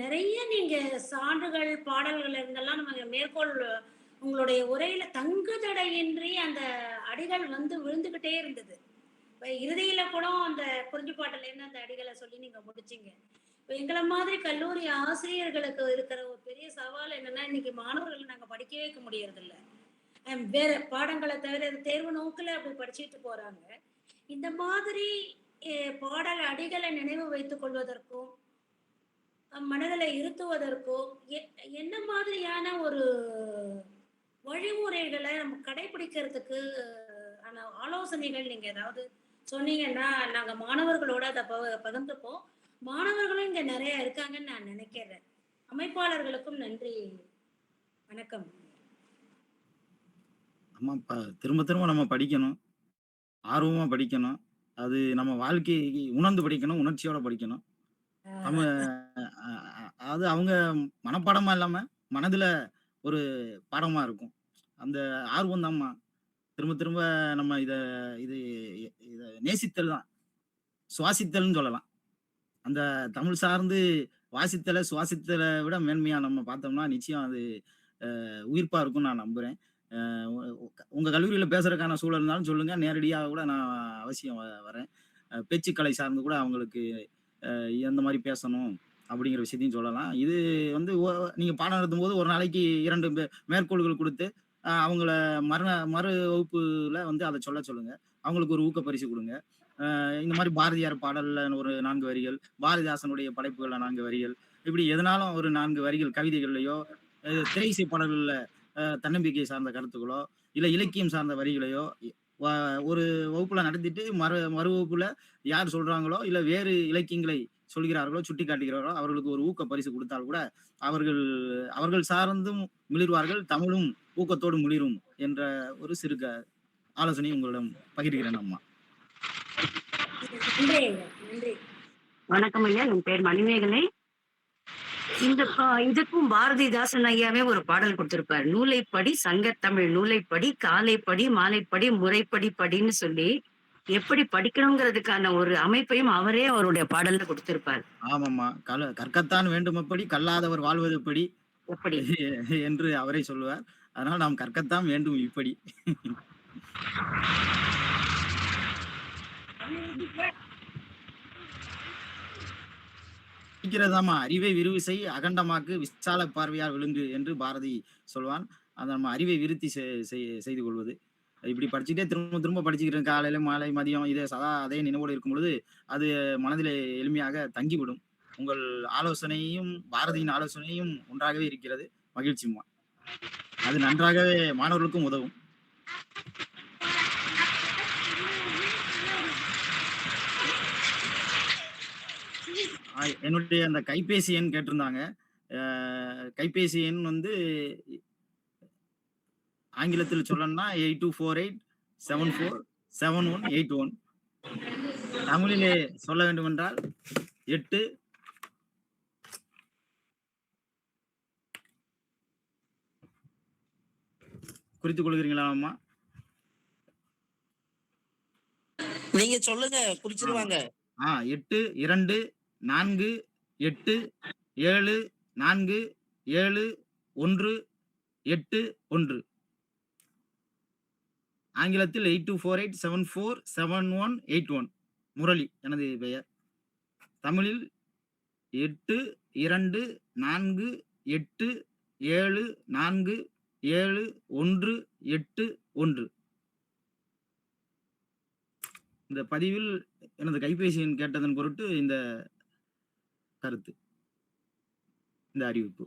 S6: நிறைய நீங்க சான்றுகள் பாடல்கள் இருந்தெல்லாம் நம்ம மேற்கோள் உங்களுடைய உரையில தங்கு தடையின்றி அந்த அடிகள் வந்து விழுந்துகிட்டே இருந்தது. இப்ப இறுதியில கூட அந்த குறிஞ்சி பாட்டுல இருந்து அந்த அடிகளை சொல்லி நீங்க முடிச்சீங்க. இப்ப எங்களை மாதிரி கல்லூரி ஆசிரியர்களுக்கு இருக்கிற ஒரு பெரிய சவால் என்னன்னா, இன்னைக்கு மாணவர்கள் நாங்க படிக்கவே வைக்க முடியறது இல்லை. வேற பாடங்களை தவிர தேர்வு நோக்கில அப்படி படிச்சுட்டு போறாங்க. இந்த மாதிரி பாடல் அடிகளை நினைவு வைத்துக் கொள்வதற்கும் மனதில் இருத்துவதற்கும் என்ன மாதிரியான ஒரு வழிமுறைகளை நம்ம கடைபிடிக்கிறதுக்கு ஆலோசனைகள் நீங்க ஏதாவது சொன்னீங்கன்னா நாங்க மாணவர்களோட அதை பகிர்ந்துப்போம். மாணவர்களும் இங்க நிறைய இருக்காங்கன்னு நான் நினைக்கிறேன். அமைப்பாளர்களுக்கும் நன்றி. வணக்கம்.
S3: ஆமா, திரும்ப திரும்ப நம்ம படிக்கணும், ஆர்வமா படிக்கணும். அது நம்ம வாழ்க்கையை உணர்ந்து படிக்கணும், உணர்ச்சியோட படிக்கணும். நம்ம அது அவங்க மனப்பாடமா இல்லாம மனதுல ஒரு பாடமா இருக்கும். அந்த ஆர்வம் தான்மா திரும்ப திரும்ப நம்ம இத நேசித்தல் தான், சுவாசித்தல்னு சொல்லலாம். அந்த தமிழ் சார்ந்து வாசித்தலை சுவாசித்தலை விட மேன்மையா நம்ம பார்த்தோம்னா நிச்சயம் அது உயிர்ப்பா இருக்கும்னு நான் நம்புறேன். உங்க கல்லூரியில பேசுறதுக்கான சூழல் இருந்தாலும் சொல்லுங்க, நேரடியாக கூட நான் அவசியம் வரேன். பேச்சுக்கலை சார்ந்து கூட அவங்களுக்கு எந்த மாதிரி பேசணும் அப்படிங்கிற விஷயத்தையும் சொல்லலாம். இது வந்து நீங்க பாடம் நடத்தும் போது ஒரு நாளைக்கு 2 மேற்கோள்கள் கொடுத்து அவங்கள மறு வகுப்புல வந்து அதை சொல்லுங்க. அவங்களுக்கு ஒரு ஊக்க பரிசு கொடுங்க. இந்த மாதிரி பாரதியார் பாடல்ல ஒரு 4 வரிகள், பாரதிதாசனுடைய படைப்புகள்ல 4 வரிகள், இப்படி எதனாலும் ஒரு 4 வரிகள் கவிதைகள்லையோ, திரையிசை பாடல்கள்ல தன்னம்பிக்கை சார்ந்த கருத்துக்களோ, இல்ல இலக்கியம் சார்ந்த வரிகளையோ ஒரு வகுப்புல நடத்திட்டு மறு வகுப்புல யார் சொல்றாங்களோ இல்ல வேறு இலக்கியங்களை சொல்கிறார்களோ சுட்டி காட்டுகிறார்களோ அவர்களுக்கு ஒரு ஊக்க பரிசு கொடுத்தால் கூட அவர்கள் சார்ந்தும் மிளிர்வார்கள், தமிழும் ஊக்கத்தோடு மிளிரும் என்ற ஒரு சிறு ஆலோசனை உங்களிடம் பகிர்கிறேன். அம்மா
S7: வணக்கம் ஐயா. என் பேர் மணிமேகலை. இதுக்கும் பாரதிதாசன் ஐயாவே ஒரு பாடல் கொடுத்திருப்பார். நூலைப்படி, சங்கத்தமிழ் நூலைப்படி, காலைப்படி, மாலைப்படி, முறைப்படி படின்னு சொல்லி எப்படி படிக்கணுங்கிறதுக்கான ஒரு அமைப்பையும் அவரே அவருடைய பாடல்ல கொடுத்திருப்பார்.
S3: ஆமாம்மா, கற்கத்தான் வேண்டும் எப்படி, கல்லாதவர் வாழ்வது எப்படி
S7: எப்படி
S3: என்று அவரே சொல்லுவார். அதனால நாம் கற்கத்தான் வேண்டும் இப்படி. இருக்கிறதாமா அறிவை விரிவுசை அகண்டமாக்கு விசால பார்வையால் விழுங்கு என்று பாரதி சொல்வான். அதை நம்ம அறிவை விருத்தி செய்து கொள்வது. இப்படி படிச்சுட்டே திரும்ப திரும்ப படிச்சுக்கிறேன், காலையில மாலை மதியம் இதே சதா அதே நினைவோடு இருக்கும் பொழுது அது மனதிலே எளிமையாக தங்கிவிடும். உங்கள் ஆலோசனையும் பாரதியின் ஆலோசனையும் ஒன்றாகவே இருக்கிறது. மகிழ்ச்சிமா. அது நன்றாகவே மாணவர்களுக்கும் உதவும். என்னுடைய அந்த கைபேசி எண் கேட்டிருந்தாங்க. கைபேசி எண் வந்து ஆங்கிலத்தில் சொல்லணும்னா 8248747181. தமிழிலே சொல்ல வேண்டும் என்றால் 8 குறித்துக் கொள்கிறீங்களா அம்மா?
S1: நீங்க சொல்லுங்க, குறிச்சிருவாங்க.
S3: 8 2 4 8 7 4 7 1 8 1. ஆங்கிலத்தில் 8248747181. முரளி எனது பெயர். தமிழில் 8 2 4 8 7 4 7 1 8 1. இந்த பதிவில் எனது கைபேசி எண் கேட்டதன் பொருட்டு இந்த கருத்து, இந்த அறிவிப்பு.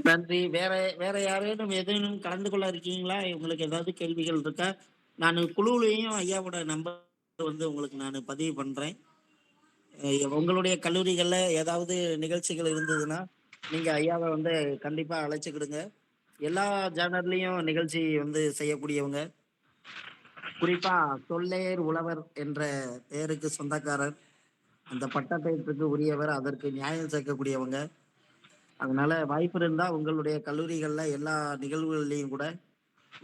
S1: நன்றி. வேற யாரேனும் எதேனும் கலந்து கொள்ள இருக்கீங்களா? உங்களுக்கு ஏதாவது கேள்விகள் இருக்கா? நான் குழுவிலையும் ஐயாவோட நம்பர் வந்து உங்களுக்கு நான் பதிவு பண்றேன். உங்களுடைய கல்லூரிகள்ல ஏதாவது நிகழ்ச்சிகள் இருந்ததுன்னா நீங்க ஐயாவை வந்து கண்டிப்பா அழைச்சுக்கிடுங்க. எல்லா ஜேர்னல்லையும் நிகழ்ச்சி வந்து செய்யக்கூடியவங்க. குறிப்பா தொல்லையர் உழவர் என்ற பெயருக்கு சொந்தக்காரர், அந்த பட்டப்பெயருக்கு உரியவர், அதற்கு நியாயம் சேர்க்கக்கூடியவங்க. அதனால வாய்ப்பு இருந்தா உங்களுடைய கல்லூரிகள்ல எல்லா நிகழ்வுகள்லையும் கூட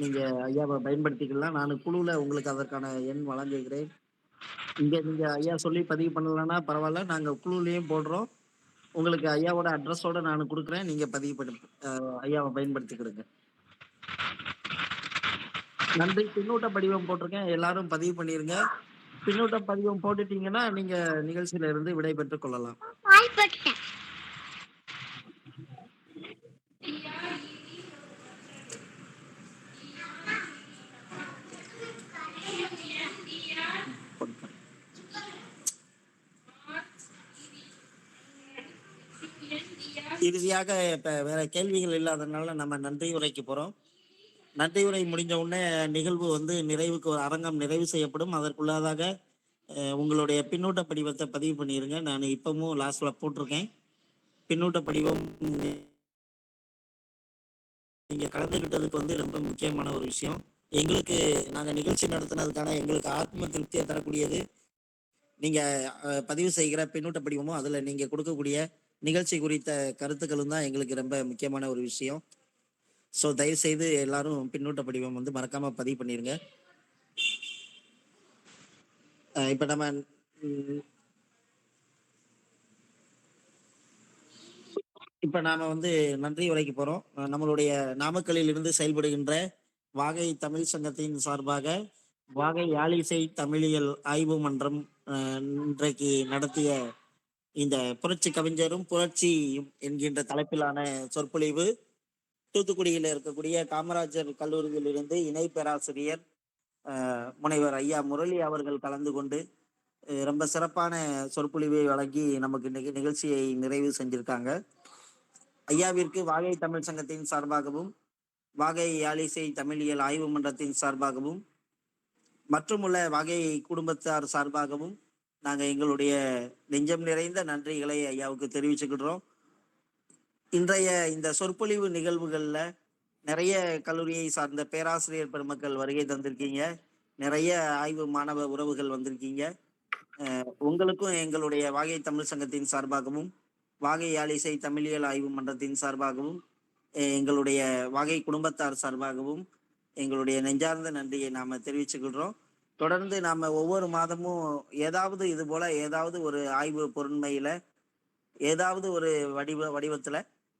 S1: நீங்க ஐயாவை பயன்படுத்திக்கலாம். நான் குழுல உங்களுக்கு அதற்கான எண் வழங்குகிறேன். இங்க நீங்க ஐயா சொல்லி பதிவு பண்ணலன்னா பரவாயில்ல, நாங்க குழுலையும் போடுறோம். உங்களுக்கு ஐயாவோட அட்ரஸோட நான் கொடுக்குறேன். நீங்க பதிவு பண்ணி ஐயாவை பயன்படுத்திக்கிடுங்க. நன்றி. பின்னூட்ட படிவம் போட்டிருக்கேன், எல்லாரும் பதிவு பண்ணிருங்க. பின்னூட்ட படிவம் போட்டுட்டீங்கன்னா நீங்க நிகழ்ச்சியில இருந்து விடை பெற்றுக் கொள்ளலாம். இறுதியாக இப்ப வேற கேள்விகள் இல்லாதனால நம்ம நன்றி உரைக்கு போறோம். நன்றி உரை முடிஞ்ச உடனே நிகழ்வு வந்து நிறைவுக்கு ஒரு அரங்கம் நிறைவு செய்யப்படும். அதற்குள்ளதாக உங்களுடைய பின்னூட்ட படிவத்தை பதிவு பண்ணிருங்க. நான் இப்பவும் லாஸ்ட்ல போட்டிருக்கேன். பின்னூட்ட படிவம் நீங்க கலந்துகிட்டதுக்கு வந்து ரொம்ப முக்கியமான ஒரு விஷயம். எங்களுக்கு நாங்க நிகழ்ச்சி நடத்தினதுக்கான எங்களுக்கு ஆத்ம திருப்தியை தரக்கூடியது நீங்க பதிவு செய்கிற பின்னூட்ட படிவமும் அதுல நீங்க கொடுக்கக்கூடிய நிகழ்ச்சி குறித்த கருத்துக்களும் தான் எங்களுக்கு ரொம்ப முக்கியமான ஒரு விஷயம். ஸோ தயவு செய்து எல்லாரும் பின்னூட்ட படிவம் வந்து மறக்காம பதிவு பண்ணிருங்க. இப்ப நம்ம நாம வந்து நன்றி உரைக்கு போறோம். நம்மளுடைய நாமக்கல்லில் இருந்து செயல்படுகின்ற வாகை தமிழ் சங்கத்தின் சார்பாக வாகை யாழிசை தமிழியல் ஆய்வு மன்றம் இன்றைக்கு நடத்திய இந்த புரட்சி கவிஞரும் புரட்சியும் என்கின்ற தலைப்பிலான சொற்பொழிவு தூத்துக்குடியில் இருக்கக்கூடிய காமராஜர் கல்லூரியில் இருந்து இணை பேராசிரியர் முனைவர் ஐயா முரளி அவர்கள் கலந்து கொண்டு ரொம்ப சிறப்பான சொற்பொழிவை வழங்கி நமக்கு நிகழ்ச்சியை நிறைவு செஞ்சிருக்காங்க. ஐயாவிற்கு வாகை தமிழ் சங்கத்தின் சார்பாகவும் வாகை யாழிசை தமிழியல் ஆய்வு மன்றத்தின் சார்பாகவும் மற்றும் உள்ள வாகை குடும்பத்தார் சார்பாகவும் நாங்கள் எங்களுடைய நெஞ்சம் நிறைந்த நன்றிகளை ஐயாவுக்கு தெரிவிச்சுக்கிடுறோம். இன்றைய இந்த சொற்பொழிவு நிகழ்வுகளில் நிறைய கல்லூரியை சார்ந்த பேராசிரியர் பெருமக்கள் வருகை தந்திருக்கீங்க. நிறைய ஆய்வு மாணவ உறவுகள் வந்திருக்கீங்க. உங்களுக்கும் எங்களுடைய வாகை தமிழ் சங்கத்தின் சார்பாகவும் வாகை யாழிசை தமிழியல் ஆய்வு மன்றத்தின் சார்பாகவும் எங்களுடைய வாகை குடும்பத்தார் சார்பாகவும் எங்களுடைய நெஞ்சார்ந்த நன்றியை நாம தெரிவிச்சுக்கிடுறோம். தொடர்ந்து நாம ஒவ்வொரு மாதமும் ஏதாவது இது போல ஏதாவது ஒரு ஆய்வு பொருண்மையில ஏதாவது ஒரு வடிவத்துல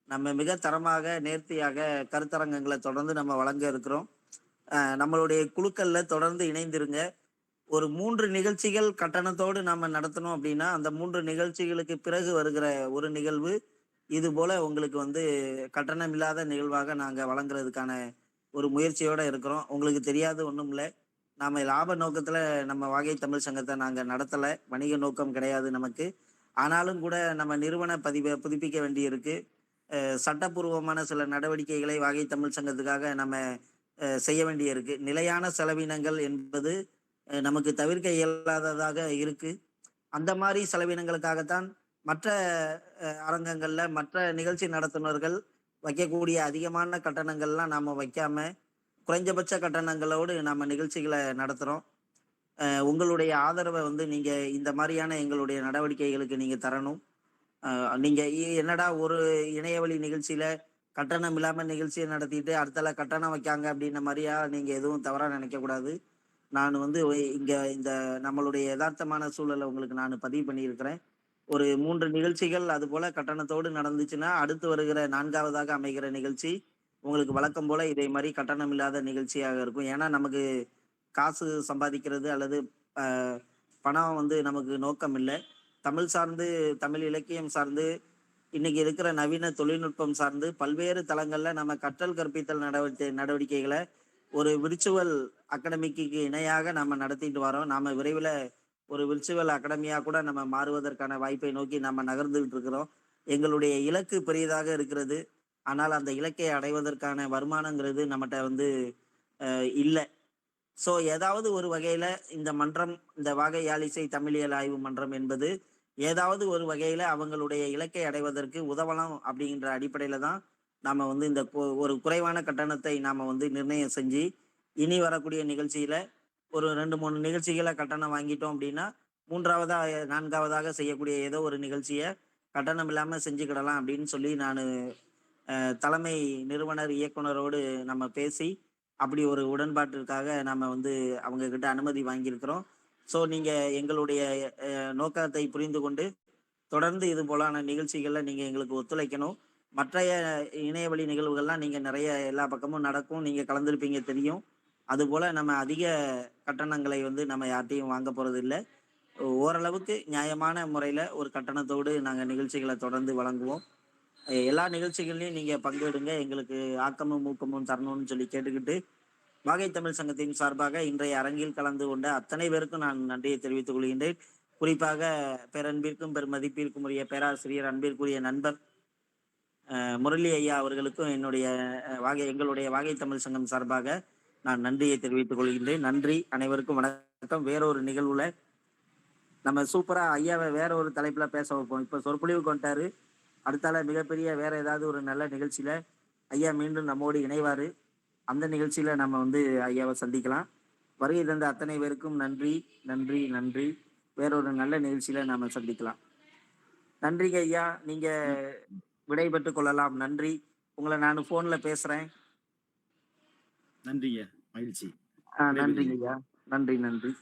S1: நம்ம மிக தரமாக நேர்த்தியாக கருத்தரங்கங்களை தொடர்ந்து நம்ம வழங்க இருக்கிறோம். நம்மளுடைய குழுக்கள்ல தொடர்ந்து இணைந்திருங்க. ஒரு 3 நிகழ்ச்சிகள் கட்டணத்தோடு நம்ம நடத்தணும் அப்படின்னா அந்த 3 நிகழ்ச்சிகளுக்கு பிறகு வருகிற ஒரு நிகழ்வு இது போல உங்களுக்கு வந்து கட்டணம் இல்லாத நிகழ்வாக நாங்க வழங்குறதுக்கான ஒரு முயற்சியோட இருக்கிறோம். உங்களுக்கு தெரியாது ஒண்ணும் இல்லை, நாம லாப நோக்கத்துல நம்ம வாகை தமிழ் சங்கத்தை நாங்க நடத்தல, வணிக நோக்கம் கிடையாது நமக்கு. ஆனாலும் கூட நம்ம நிறுவன பதிவை புதுப்பிக்க வேண்டி இருக்கு. சட்டப்பூர்வமான சில நடவடிக்கைகளை வாகை தமிழ் சங்கத்துக்காக நம்ம செய்ய வேண்டிய இருக்கு. நிலையான செலவினங்கள் என்பது நமக்கு தவிர்க்க இயலாததாக இருக்கு. அந்த மாதிரி செலவினங்களுக்காகத்தான் மற்ற அரங்கங்கள்ல மற்ற நிகழ்ச்சி நடத்துனர்கள் வைக்கக்கூடிய அதிகமான கட்டணங்கள்லாம் நாம வைக்காம குறைஞ்சபட்ச கட்டணங்களோடு நம்ம நிகழ்ச்சிகளை நடத்துறோம். உங்களுடைய ஆதரவை வந்து நீங்க இந்த மாதிரியான எங்களுடைய நடவடிக்கைகளுக்கு நீங்க தரணும். நீங்க என்னடா ஒரு இணையவழி நிகழ்ச்சியில கட்டணம் இல்லாம நிகழ்ச்சியை நடத்திட்டு அடுத்தால கட்டணம் வைக்காங்க அப்படின்ன மாதிரியா நீங்க எதுவும் தவறா நினைக்க கூடாது. நான் வந்து இங்க இந்த நம்மளுடைய யதார்த்தமான சூழலை உங்களுக்கு நான் பதிவு பண்ணியிருக்கிறேன். ஒரு 3 நிகழ்ச்சிகள் அது போல கட்டணத்தோடு நடந்துச்சுன்னா அடுத்து வருகிற 4வதாக அமைகிற நிகழ்ச்சி உங்களுக்கு வழக்கம் போல இதே மாதிரி கட்டணம் இல்லாத நிகழ்ச்சியாக இருக்கும். ஏன்னா நமக்கு காசு சம்பாதிக்கிறது அல்லது பணம் வந்து நமக்கு நோக்கம் இல்லை. தமிழ் சார்ந்து, தமிழ் இலக்கியம் சார்ந்து, இன்னைக்கு இருக்கிற நவீன தொழில்நுட்பம் சார்ந்து பல்வேறு தளங்கள்ல நம்ம கற்றல் கற்பித்தல் நடவடிக்கைகளை ஒரு விர்ச்சுவல் அகாடமிக்கு இணையாக நம்ம நடத்திட்டு வரோம். நாம விரைவில் ஒரு விர்ச்சுவல் அகாடமியா கூட நம்ம மாறுவதற்கான வாய்ப்பை நோக்கி நம்ம நகர்ந்துகிட்டு இருக்கிறோம். எங்களுடைய இலக்கு பெரியதாக இருக்கிறது. ஆனால் அந்த இலக்கை அடைவதற்கான வருமானங்கிறது நம்மகிட்ட வந்து இல்லை. ஸோ ஏதாவது ஒரு வகையில இந்த மன்றம், இந்த வாகை யாழிசை தமிழியல் ஆய்வு மன்றம் என்பது ஏதாவது ஒரு வகையில அவங்களுடைய இலக்கை அடைவதற்கு உதவலாம் அப்படிங்கிற அடிப்படையில தான் நாம வந்து இந்த ஒரு குறைவான கட்டணத்தை நாம வந்து நிர்ணயம் செஞ்சு இனி வரக்கூடிய நிகழ்ச்சியில ஒரு 2-3 நிகழ்ச்சிகளை கட்டணம் வாங்கிட்டோம் அப்படின்னா 3வதா 4வதாக செய்யக்கூடிய ஏதோ ஒரு நிகழ்ச்சியை கட்டணம் இல்லாம செஞ்சுக்கிடலாம் அப்படின்னு சொல்லி நான் தலைமை நிறுவனர் இயக்குனரோடு நம்ம பேசி அப்படி ஒரு உடன்பாட்டிற்காக நம்ம வந்து அவங்க கிட்ட அனுமதி வாங்கியிருக்கிறோம். ஸோ நீங்க எங்களுடைய நோக்கத்தை புரிந்து கொண்டு தொடர்ந்து இது போலான நிகழ்ச்சிகள்ல நீங்க எங்களுக்கு ஒத்துழைக்கணும். மற்ற இணையவழி நிகழ்வுகள்லாம் நீங்க நிறைய எல்லா பக்கமும் நடக்கும், நீங்க கலந்துருப்பீங்க தெரியும். அதுபோல நம்ம அதிக கட்டணங்களை வந்து நம்ம யார்ட்டையும் வாங்க போறது இல்லை. ஓரளவுக்கு நியாயமான முறையில ஒரு கட்டணத்தோடு நாங்க நிகழ்ச்சிகளை தொடர்ந்து வழங்குவோம். எல்லா நிகழ்ச்சிகள்லையும் நீங்க பங்கெடுங்க, எங்களுக்கு ஆக்கமும் ஊக்கமும் தரணும்னு சொல்லி கேட்டுக்கிட்டு வாகை தமிழ் சங்கத்தின் சார்பாக இன்றைய அரங்கில் கலந்து கொண்ட அத்தனை பேருக்கும் நான் நன்றியை தெரிவித்துக் கொள்கின்றேன். குறிப்பாக பேரன்பிற்கும் பெருமதிப்பிற்கும் உரிய பேராசிரியர், அன்பிற்குரிய நண்பர் முரளி ஐயா அவர்களுக்கும் என்னுடைய எங்களுடைய வாகை தமிழ் சங்கம் சார்பாக நான் நன்றியை தெரிவித்துக் கொள்கின்றேன். நன்றி, அனைவருக்கும் வணக்கம். வேறொரு நிகழ்வுல நம்ம சூப்பரா ஐயாவை வேற ஒரு தலைப்புல பேச வைப்போம். இப்ப சொற்பொழிவுக்கு வந்துட்டாரு, அடுத்தால மிகப்பெரிய வேற ஏதாவது ஒரு நல்ல நிகழ்ச்சியில ஐயா மீண்டும் நம்மோடு இணைவாரு. அந்த நிகழ்ச்சியில நம்ம வந்து ஐயாவை சந்திக்கலாம். வருகை தந்த அத்தனை பேருக்கும் நன்றி நன்றி நன்றி. வேறொரு நல்ல நிகழ்ச்சியில நாம சந்திக்கலாம். நன்றிங்க ஐயா, நீங்க விடைபெற்றுக் கொள்ளலாம். நன்றி. உங்களை நான் போன்ல பேசுறேன்.
S3: நன்றிங்க, மகிழ்ச்சி.
S1: நன்றிங்க ஐயா, நன்றி நன்றி.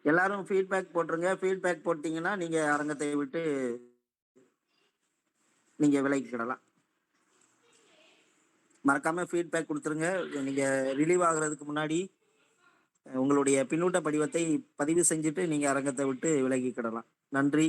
S1: எல்லாரும் ஃபீட்பேக் போட்டுருங்க. ஃபீட்பேக் போட்டீங்கன்னா நீங்க அரங்கத்தை விட்டு நீங்க விலகிக்கிடலாம். மறக்காம ஃபீட்பேக் கொடுத்துருங்க. நீங்க ரிலீவ் ஆகுறதுக்கு முன்னாடி உங்களுடைய பின்னூட்ட படிவத்தை பதிவு செஞ்சுட்டு நீங்க அரங்கத்தை விட்டு விலகிக்கிடலாம். நன்றி.